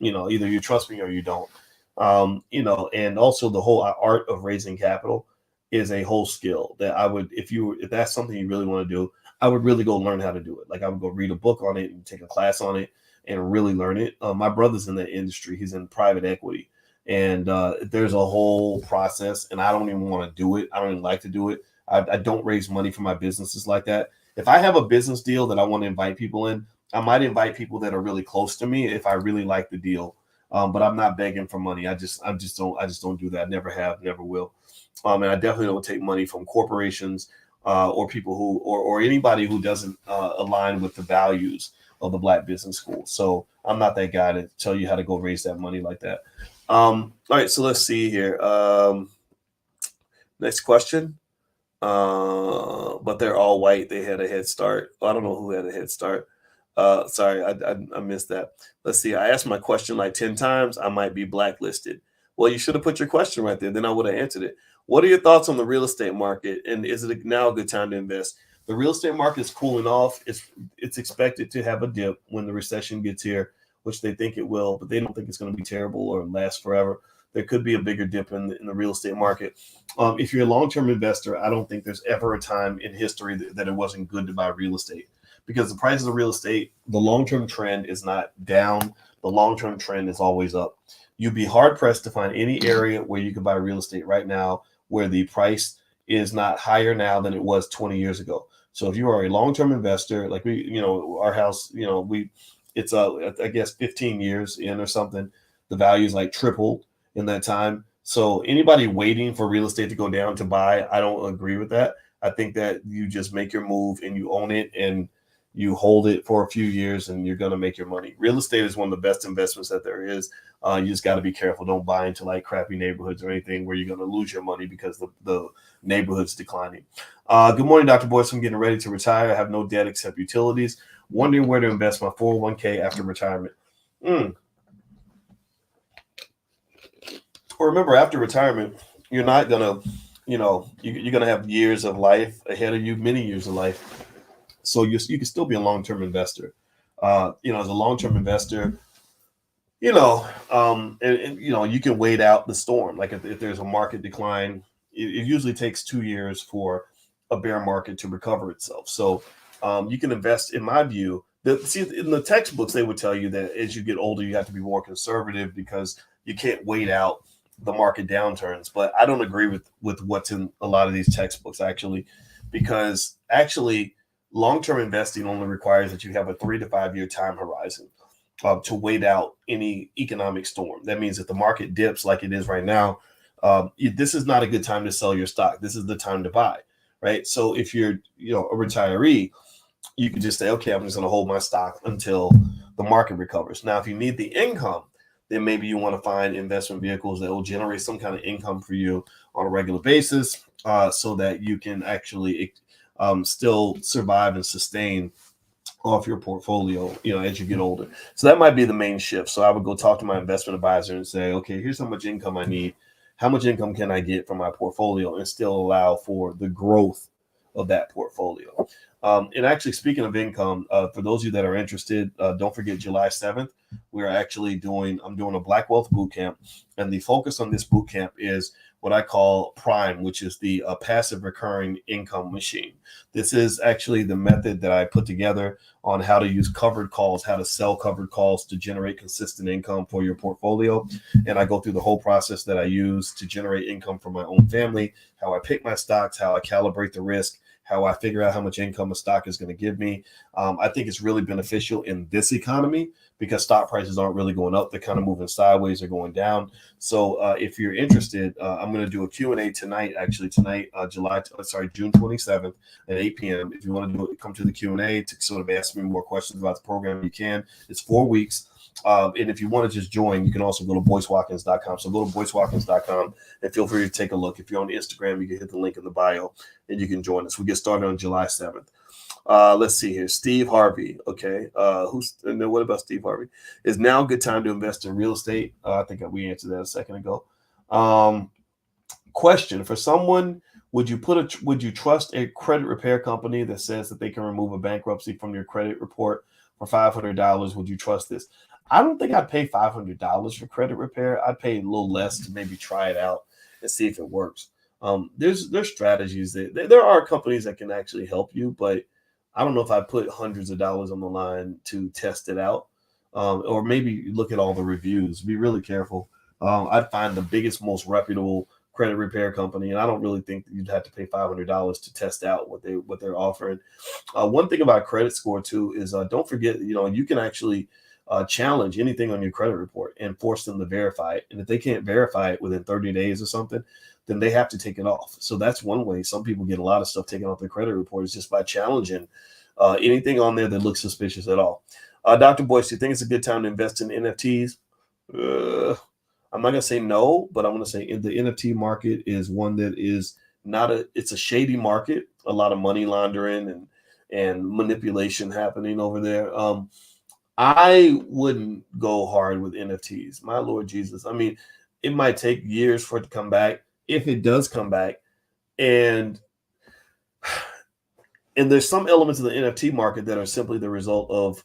S1: Either you trust me or you don't. And also the whole art of raising capital is a whole skill that I would, if that's something you really want to do, I would really go learn how to do it. Like I would go read a book on it and take a class on it and really learn it. My brother's in that industry. He's in private equity, and there's a whole process, and I don't even want to do it. I don't even like to do it. I don't raise money for my businesses like that. If I have a business deal that I want to invite people in, I might invite people that are really close to me if I really like the deal. But I'm not begging for money. I just don't do that. I never have, never will. And I definitely don't take money from corporations or people who, or anybody who doesn't align with the values of the Black Business School. So I'm not that guy to tell you how to go raise that money like that. All right, so let's see here. Next question. But they're all white. They had a head start. I don't know who had a head start. Sorry, I missed that. Let's see. I asked my question like 10 times. I might be blacklisted. Well, you should have put your question right there. Then I would have answered it. What are your thoughts on the real estate market? And is it now a good time to invest? The real estate market is cooling off. It's expected to have a dip when the recession gets here, which they think it will, but they don't think it's going to be terrible or last forever. there could be a bigger dip in the real estate market. If you're a long-term investor, I don't think there's ever a time in history that it wasn't good to buy real estate, because the prices of real estate, the long-term trend is not down. The long-term trend is always up. You'd be hard pressed to find any area where you can buy real estate right now where the price is not higher now than it was 20 years ago. So if you are a long-term investor, like our house, it's I guess 15 years in or something, the value's like tripled in that time. So anybody waiting for real estate to go down to buy, I don't agree with that. I think that you just make your move and you own it and you hold it for a few years and you're going to make your money. Real estate is one of the best investments that there is. You just got to be careful. Don't buy into like crappy neighborhoods or anything where you're going to lose your money because the neighborhood's declining. Good morning, Dr. Boyce. I'm getting ready to retire. I have no debt except utilities. Wondering where to invest my 401k after retirement. Well, remember, after retirement, you're not going to, you're going to have years of life ahead of you, many years of life. So you can still be a long-term investor. As a long-term investor, you can wait out the storm. Like if there's a market decline, it usually takes 2 years for a bear market to recover itself. So you can invest, in my view. In the textbooks, they would tell you that as you get older, you have to be more conservative because you can't wait out the market downturns. But I don't agree with what's in a lot of these textbooks, actually, because long-term investing only requires that you have a 3 to 5 year time horizon to wait out any economic storm. That means if the market dips like it is right now, this is not a good time to sell your stock. This is the time to buy, right? So if you're a retiree, you can just say, okay, I'm just going to hold my stock until the market recovers. Now, if you need the income, then maybe you want to find investment vehicles that will generate some kind of income for you on a regular basis so that you can actually still survive and sustain off your portfolio, as you get older. So that might be the main shift. So I would go talk to my investment advisor and say, okay, here's how much income I need. How much income can I get from my portfolio and still allow for the growth of that portfolio? And actually, speaking of income, for those of you that are interested, don't forget July 7th, I'm doing a Black Wealth Boot Camp. And the focus on this boot camp is what I call Prime, which is the passive recurring income machine. This is actually the method that I put together on how to use covered calls, how to sell covered calls to generate consistent income for your portfolio. And I go through the whole process that I use to generate income for my own family, how I pick my stocks, how I calibrate the risk, how I figure out how much income a stock is going to give me. I think it's really beneficial in this economy because stock prices aren't really going up. They're kind of moving sideways or going down. So if you're interested, I'm going to do a Q&A tonight, June 27th at 8 p.m. If you want to do it, come to the Q&A to sort of ask me more questions about the program, you can. It's 4 weeks. And if you want to just join, you can also go to boycewatkins.com. So go to boycewatkins.com and feel free to take a look. If you're on Instagram, you can hit the link in the bio and you can join us. We get started on July 7th. Let's see here. Steve Harvey. Okay. What about Steve Harvey? Is now a good time to invest in real estate? I think we answered that a second ago. Question for someone. Would you trust a credit repair company that says that they can remove a bankruptcy from your credit report for $500? Would you trust this? I don't think I'd pay $500 for credit repair. I'd pay a little less to maybe try it out and see if it works. There's strategies there are companies that can actually help you, but I don't know if I put hundreds of dollars on the line to test it out. Or maybe look at all the reviews. Be really careful. I'd find the biggest, most reputable credit repair company, and I don't really think that you'd have to pay $500 to test out what they're offering. One thing about credit score too is don't forget, you can actually challenge anything on your credit report and force them to verify it. And if they can't verify it within 30 days or something, then they have to take it off. So that's one way some people get a lot of stuff taken off their credit report is just by challenging anything on there that looks suspicious at all. Dr. Boyce, do you think it's a good time to invest in NFTs? I'm not going to say no, but I'm going to say the NFT market is one that is it's a shady market, a lot of money laundering and manipulation happening over there. I wouldn't go hard with NFTs. My Lord Jesus. I mean, it might take years for it to come back. If it does come back, and there's some elements of the NFT market that are simply the result of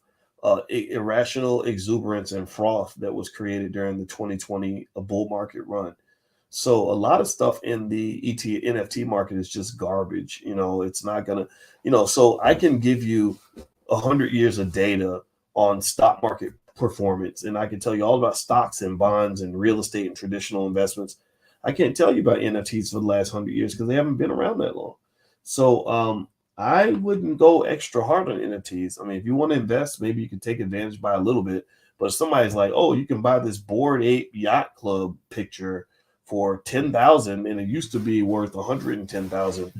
S1: irrational exuberance and froth that was created during the 2020 bull market run. So a lot of stuff in the NFT market is just garbage. It's not gonna, so I can give you 100 years of data on stock market performance, and I can tell you all about stocks and bonds and real estate and traditional investments. I can't tell you about NFTs for the last 100 years because they haven't been around that long. So I wouldn't go extra hard on NFTs. I mean, if you want to invest, maybe you can take advantage by a little bit. But if somebody's like, oh, you can buy this Bored Ape Yacht Club picture for 10,000 and it used to be worth 110,000,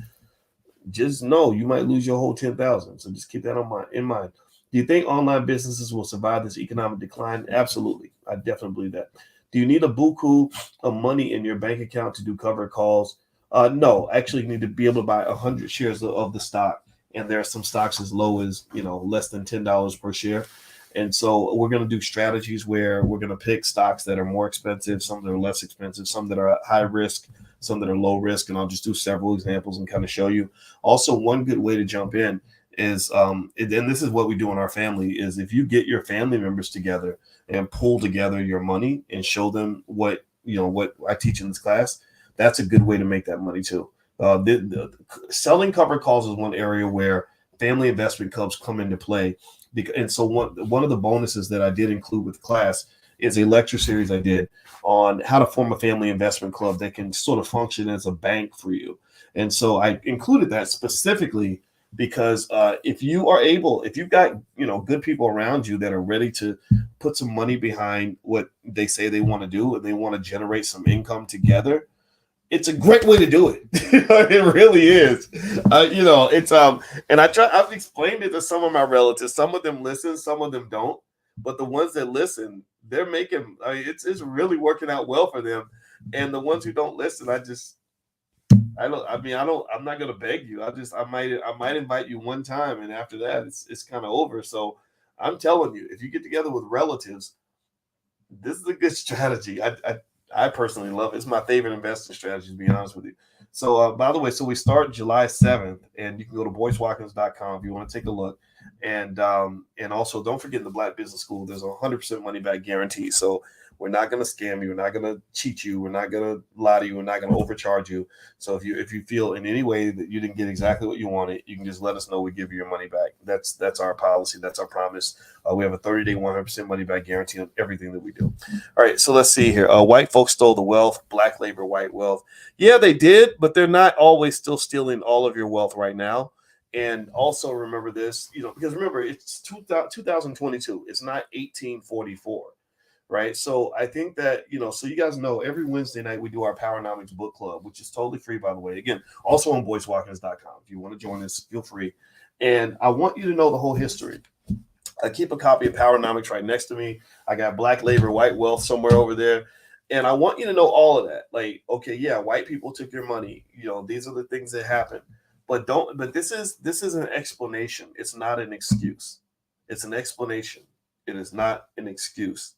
S1: just know you might lose your whole 10,000. So just keep that in mind. Do you think online businesses will survive this economic decline? Absolutely. I definitely believe that. Do you need a buku of money in your bank account to do covered calls? No, actually, you need to be able to buy 100 shares of the stock. And there are some stocks as low as, less than $10 per share. And so we're going to do strategies where we're going to pick stocks that are more expensive, some that are less expensive, some that are high risk, some that are low risk. And I'll just do several examples and kind of show you. Also, one good way to jump in is, and this is what we do in our family, is if you get your family members together and pull together your money and show them what I teach in this class, that's a good way to make that money too. Selling covered calls is one area where family investment clubs come into play. And so one of the bonuses that I did include with class is a lecture series I did on how to form a family investment club that can sort of function as a bank for you. And so I included that specifically because if you've got, good people around you that are ready to put some money behind what they say they want to do and they want to generate some income together, it's a great way to do it. It really is. And I've explained it to some of my relatives. Some of them listen, some of them don't. But the ones that listen, they're making, it's really working out well for them. And the ones who don't listen, I'm not going to beg you. I might invite you one time. And after that, it's kind of over. So I'm telling you, if you get together with relatives, this is a good strategy. I personally love it. It's my favorite investing strategy, to be honest with you. So, by the way, we start July 7th, and you can go to boycewatkins.com if you want to take a look. And also, don't forget the Black Business School. There's a 100% money back guarantee. So we're not going to scam you. We're not going to cheat you. We're not going to lie to you. We're not going to overcharge you. So if you feel in any way that you didn't get exactly what you wanted, you can just let us know. We give you your money back. That's our policy. That's our promise. We have a 30-day, 100% money back guarantee on everything that we do. All right, so let's see here. White folks stole the wealth. Black labor, white wealth. Yeah, they did, but they're not always still stealing all of your wealth right now. And also remember this, because remember, it's 2022. It's not 1844. Right. So I think that, so you guys know every Wednesday night we do our Powernomics book club, which is totally free, by the way. Again, also on boycewatkins.com. If you want to join us, feel free. And I want you to know the whole history. I keep a copy of Powernomics right next to me. I got Black Labor, White Wealth somewhere over there. And I want you to know all of that. Like, okay, yeah, white people took your money. These are the things that happen. But this is an explanation. It's not an excuse. It's an explanation. It is not an excuse.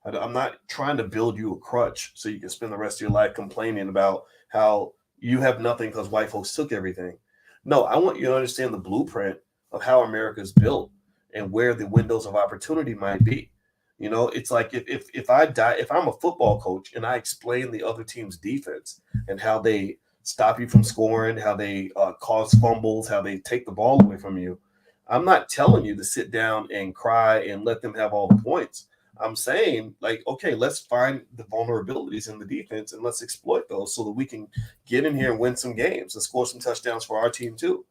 S1: I'm not trying to build you a crutch so you can spend the rest of your life complaining about how you have nothing because white folks took everything. No, I want you to understand the blueprint of how America is built and where the windows of opportunity might be. It's like if I'm a football coach and I explain the other team's defense and how they stop you from scoring, how they cause fumbles, how they take the ball away from you, I'm not telling you to sit down and cry and let them have all the points. I'm saying, like, okay, let's find the vulnerabilities in the defense and let's exploit those so that we can get in here and win some games and score some touchdowns for our team too.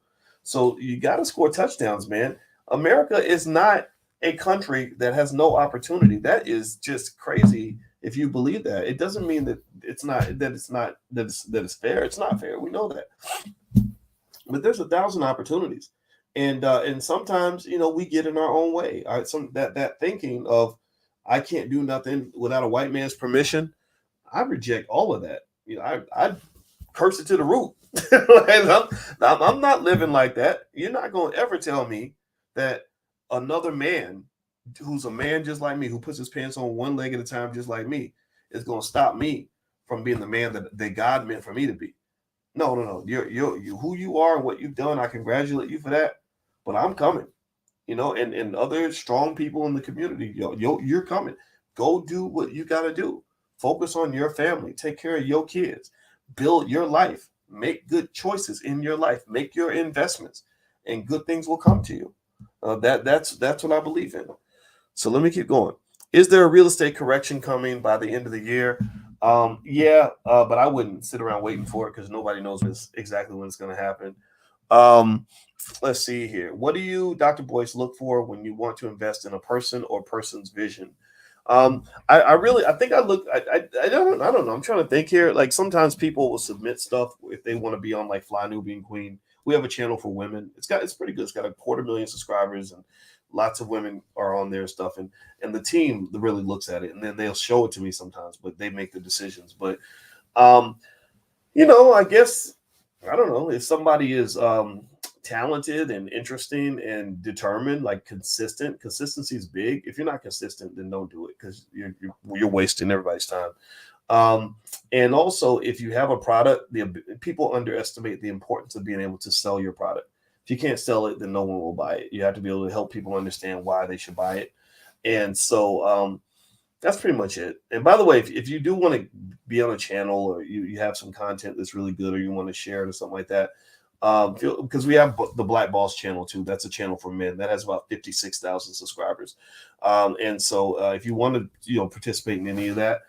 S1: So you got to score touchdowns, man. America is not a country that has no opportunity. That is just crazy. If you believe that, it doesn't mean that it's fair. It's not fair. We know that, but there's 1,000 opportunities, and sometimes we get in our own way. That thinking of I can't do nothing without a white man's permission. I reject all of that. I curse it to the root. I'm not living like that. You're not going to ever tell me that another man who's a man just like me, who puts his pants on one leg at a time just like me, is going to stop me from being the man that God meant for me to be. No. You're who you are and what you've done. I congratulate you for that. But I'm coming. and other strong people in the community. You're coming. Go do what you got to do. Focus on your family. Take care of your kids. Build your life. Make good choices in your life. Make your investments, and good things will come to you. That's what I believe in. So let me keep going. Is there a real estate correction coming by the end of the year? Yeah, but I wouldn't sit around waiting for it because nobody knows exactly when it's going to happen. Um, let's see here. What do you, Dr. Boyce, look for when you want to invest in a person or person's vision? I think I look, I don't know. I'm trying to think here. Like sometimes people will submit stuff if they want to be on like Fly Nubian Queen. We have a channel for women. It's pretty good. It's got 250,000 subscribers and lots of women are on there and stuff. And the team really looks at it and then they'll show it to me sometimes, but they make the decisions. But um, I guess I don't know if somebody is talented and interesting and determined, like consistent. Consistency is big. If you're not consistent, then don't do it because you're wasting everybody's time. And also, if you have a product, people underestimate the importance of being able to sell your product. If you can't sell it, then no one will buy it. You have to be able to help people understand why they should buy it. And so that's pretty much it. And by the way, if you do want to be on a channel or you have some content that's really good or you want to share it or something like that, because we have the Black Boss channel too. That's a channel for men that has about 56,000 subscribers. And so if you want to participate in any of that,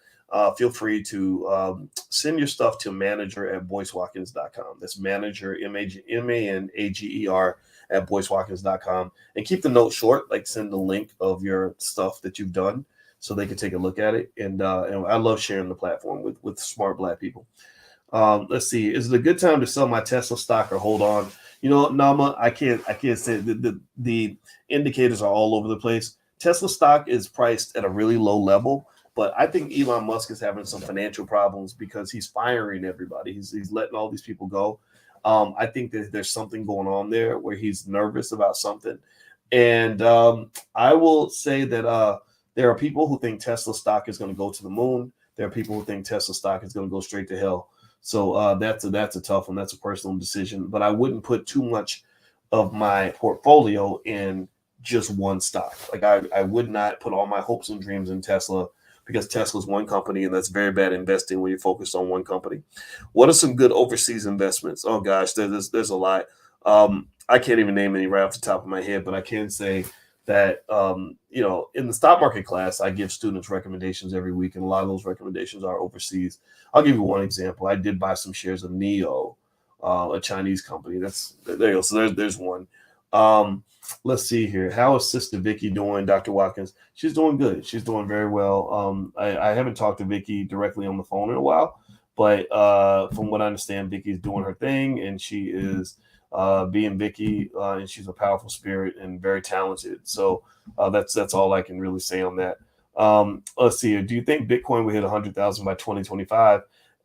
S1: feel free to send your stuff to manager@boycewatkins.com. That's manager, MANAGER at boycewatkins.com. And keep the note short, like send the link of your stuff that you've done so they can take a look at it. And I love sharing the platform with smart Black people. Let's see. Is it a good time to sell my Tesla stock or hold on? Nama, I can't say the indicators are all over the place. Tesla stock is priced at a really low level, but I think Elon Musk is having some financial problems because he's firing everybody. He's letting all these people go. I think that there's something going on there where he's nervous about something. And I will say that there are people who think Tesla stock is going to go to the moon. There are people who think Tesla stock is going to go straight to hell. So that's a tough one. That's a personal decision. But I wouldn't put too much of my portfolio in just one stock. Like I would not put all my hopes and dreams in Tesla because Tesla's one company, and that's very bad investing when you're focused on one company. What are some good overseas investments? Oh gosh, there's a lot. I can't even name any right off the top of my head, but I can say that in the stock market class, I give students recommendations every week, and a lot of those recommendations are overseas. I'll give you one example. I did buy some shares of NEO, a Chinese company. There you go. So there's one. Let's see here. How is Sister Vicky doing, Dr. Watkins? She's doing good. She's doing very well. I haven't talked to Vicky directly on the phone in a while, but from what I understand, Vicky's doing her thing, and she is being Vicky, and she's a powerful spirit and very talented. So that's all I can really say on that. Let's see here. Do you think Bitcoin will hit 100,000 by 2025?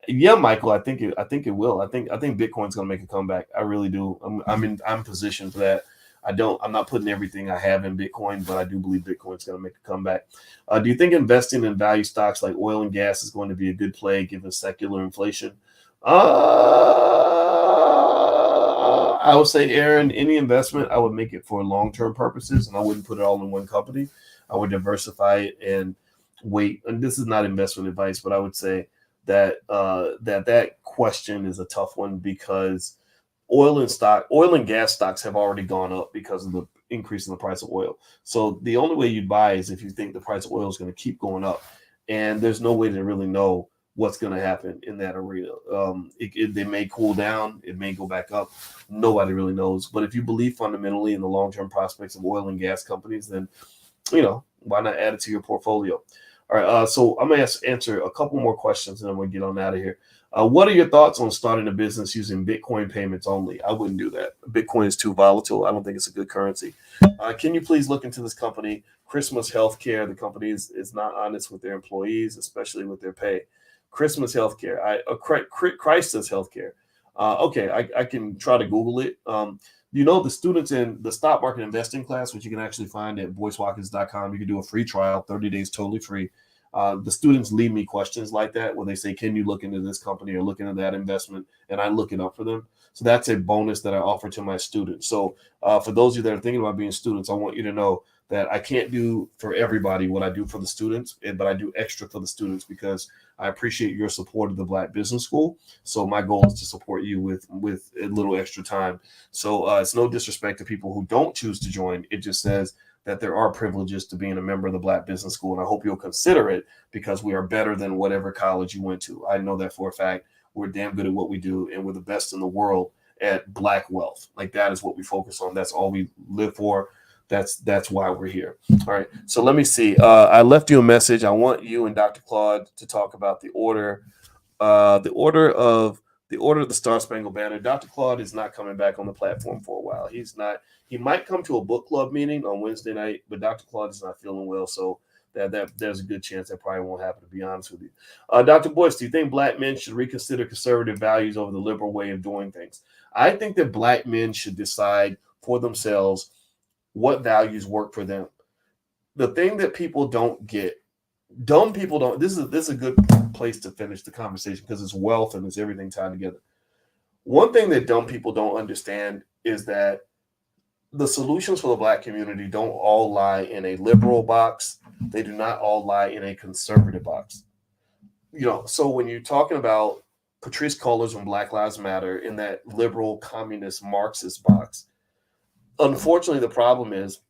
S1: Yeah, Michael, I think it will. I think Bitcoin's going to make a comeback. I really do. I'm positioned for that. I'm not putting everything I have in Bitcoin, but I do believe Bitcoin's going to make a comeback. Do you think investing in value stocks like oil and gas is going to be a good play given secular inflation? I would say, Aaron, any investment, I would make it for long-term purposes, and I wouldn't put it all in one company. I would diversify it and wait. And this is not investment advice, but I would say that that question is a tough one because oil and gas stocks have already gone up because of the increase in the price of oil. So the only way you'd buy is if you think the price of oil is going to keep going up, and there's no way to really know what's going to happen in that arena. They may cool down, it may go back up. Nobody really knows. But if you believe fundamentally in the long-term prospects of oil and gas companies, then why not add it to your portfolio? All right, so I'm going to answer a couple more questions and then we'll get on out of here. What are your thoughts on starting a business using Bitcoin payments only? I wouldn't do that. Bitcoin is too volatile. I don't think it's a good currency. Can you please look into this company, Christmas Healthcare? The company is not honest with their employees, especially with their pay. Christmas Healthcare, Crisis Healthcare. Okay, I can try to Google it. The students in the stock market investing class, which you can actually find at boycewatkins.com. You can do a free trial, 30 days totally free. The students leave me questions like that where they say, can you look into this company or look into that investment? And I look it up for them. So that's a bonus that I offer to my students. So for those of you that are thinking about being students, I want you to know that I can't do for everybody what I do for the students, but I do extra for the students because I appreciate your support of the Black Business School. So my goal is to support you with a little extra time. So it's no disrespect to people who don't choose to join. It just says that there are privileges to being a member of the Black Business School, and I hope you'll consider it because we are better than whatever college you went to. I know that for a fact. We're damn good at what we do, and we're the best in the world at Black wealth. Like that is what we focus on. That's all we live for. That's why we're here. All right. So let me see. I left you a message. I want you and Dr. Claude to talk about the order of the Star Spangled Banner. Dr. Claude is not coming back on the platform for a while. He's not. He might come to a book club meeting on Wednesday night, but Dr. Claude is not feeling well, so that there's a good chance that probably won't happen, to be honest with you. Dr. Boyce, do you think Black men should reconsider conservative values over the liberal way of doing things? I think that Black men should decide for themselves what values work for them. The thing that people don't get, dumb people don't, this is a good place to finish the conversation because it's wealth and it's everything tied together. One thing that dumb people don't understand is that the solutions for the Black community don't all lie in a liberal box. They do not all lie in a conservative box. So when you're talking about Patrisse Cullors and Black Lives Matter in that liberal, communist, Marxist box, unfortunately, the problem is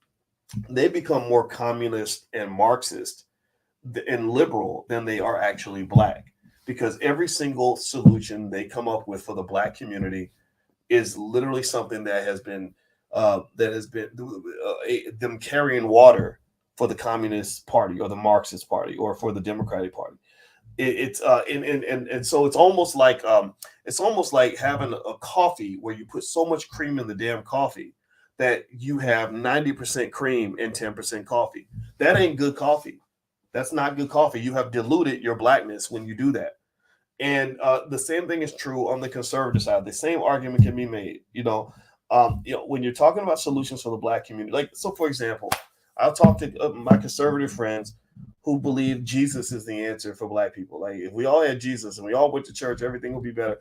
S1: they become more communist and Marxist and liberal than they are actually Black, because every single solution they come up with for the Black community is literally something that has been them carrying water for the Communist Party or the Marxist Party or for the Democratic Party. So it's almost like having a coffee where you put so much cream in the damn coffee that you have 90% cream and 10% coffee. That ain't good coffee. That's not good coffee. You have diluted your Blackness when you do that. And the same thing is true on the conservative side. The same argument can be made. When you're talking about solutions for the Black community, for example, I'll talk to my conservative friends who believe Jesus is the answer for Black people. Like, if we all had Jesus and we all went to church, everything would be better.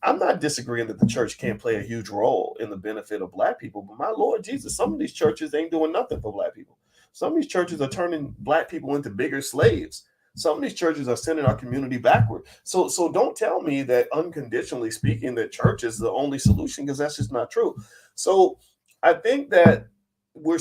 S1: I'm not disagreeing that the church can't play a huge role in the benefit of Black people, but my Lord Jesus, some of these churches ain't doing nothing for Black people. Some of these churches are turning Black people into bigger slaves. Some of these churches are sending our community backward. So don't tell me that, unconditionally speaking, that church is the only solution, because that's just not true. So I think that we're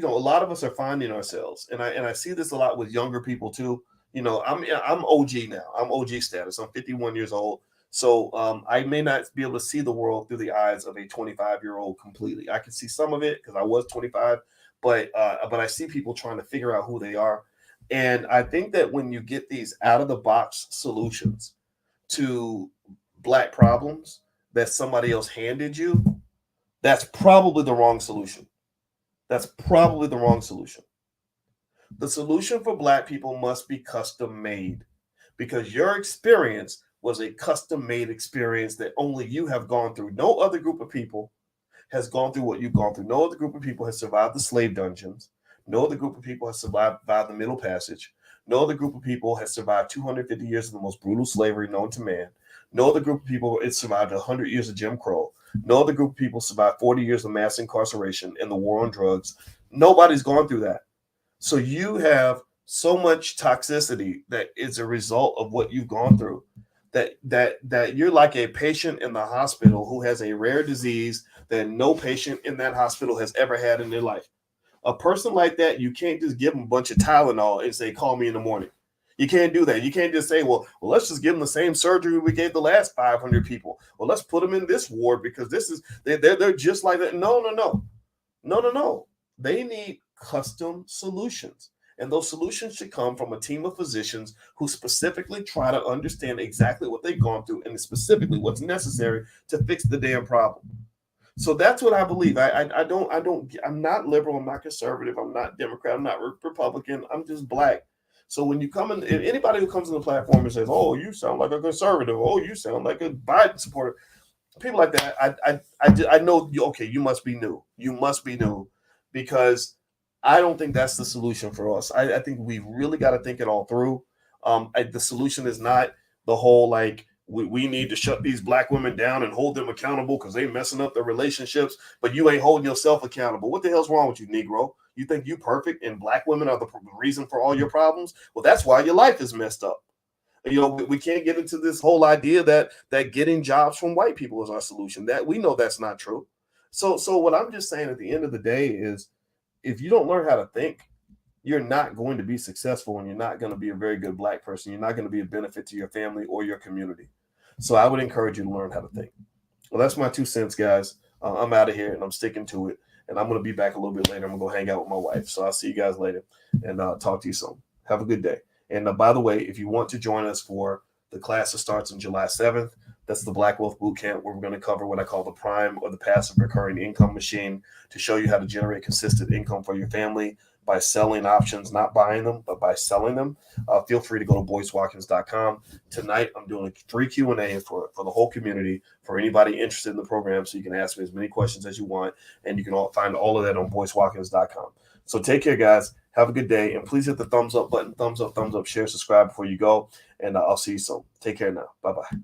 S1: a lot of us are finding ourselves, and I see this a lot with younger people too. I'm OG now. I'm OG status. I'm 51 years old. So I may not be able to see the world through the eyes of a 25-year-old completely. I can see some of it because I was 25, but I see people trying to figure out who they are. And I think that when you get these out-of-the-box solutions to Black problems that somebody else handed you, that's probably the wrong solution. That's probably the wrong solution. The solution for Black people must be custom-made, because your experience was a custom-made experience that only you have gone through. No other group of people has gone through what you've gone through. No other group of people has survived the slave dungeons. No other group of people has survived the Middle Passage. No other group of people has survived 250 years of the most brutal slavery known to man. No other group of people has survived 100 years of Jim Crow. No other group of people survived 40 years of mass incarceration and the war on drugs. Nobody's gone through that. So you have so much toxicity that is a result of what you've gone through, that you're like a patient in the hospital who has a rare disease that no patient in that hospital has ever had in their life. A person like that, you can't just give them a bunch of Tylenol and say, call me in the morning. You can't do that. You can't just say, well, let's just give them the same surgery we gave the last 500 people. Well, let's put them in this ward because they're just like that. No. They need custom solutions. And those solutions should come from a team of physicians who specifically try to understand exactly what they've gone through and specifically what's necessary to fix the damn problem. So that's what I believe. I'm not liberal. I'm not conservative. I'm not Democrat. I'm not Republican. I'm just Black. So when you come in, anybody who comes on the platform and says, oh, you sound like a conservative. Oh, you sound like a Biden supporter. People like that, I know, okay, you must be new. You must be new, because I don't think that's the solution for us. I think we really got to think it all through. The solution is not the whole like we need to shut these black women down and hold them accountable because they messing up their relationships, but you ain't holding yourself accountable. What the hell's wrong with you, Negro? You think you perfect and black women are the reason for all your problems? Well, that's why your life is messed up. You know, we can't get into this whole idea that getting jobs from white people is our solution. That we know that's not true. So what I'm just saying at the end of the day is if you don't learn how to think, you're not going to be successful and you're not going to be a very good black person. You're not going to be a benefit to your family or your community. So I would encourage you to learn how to think. Well, that's my 2 cents, guys. I'm out of here and I'm sticking to it. And I'm going to be back a little bit later. I'm going to go hang out with my wife. So I'll see you guys later and talk to you soon. Have a good day. And by the way, if you want to join us for the class that starts on July 7th, that's the Black Wealth Bootcamp, where we're going to cover what I call the prime or the passive recurring income machine to show you how to generate consistent income for your family by selling options, not buying them, but by selling them. Feel free to go to boycewatkins.com. Tonight, I'm doing a free Q&A for the whole community, for anybody interested in the program, so you can ask me as many questions as you want, and you can find all of that on boycewatkins.com. So take care, guys. Have a good day, and please hit the thumbs up button, thumbs up, share, subscribe before you go, and I'll see you soon. Take care now. Bye-bye.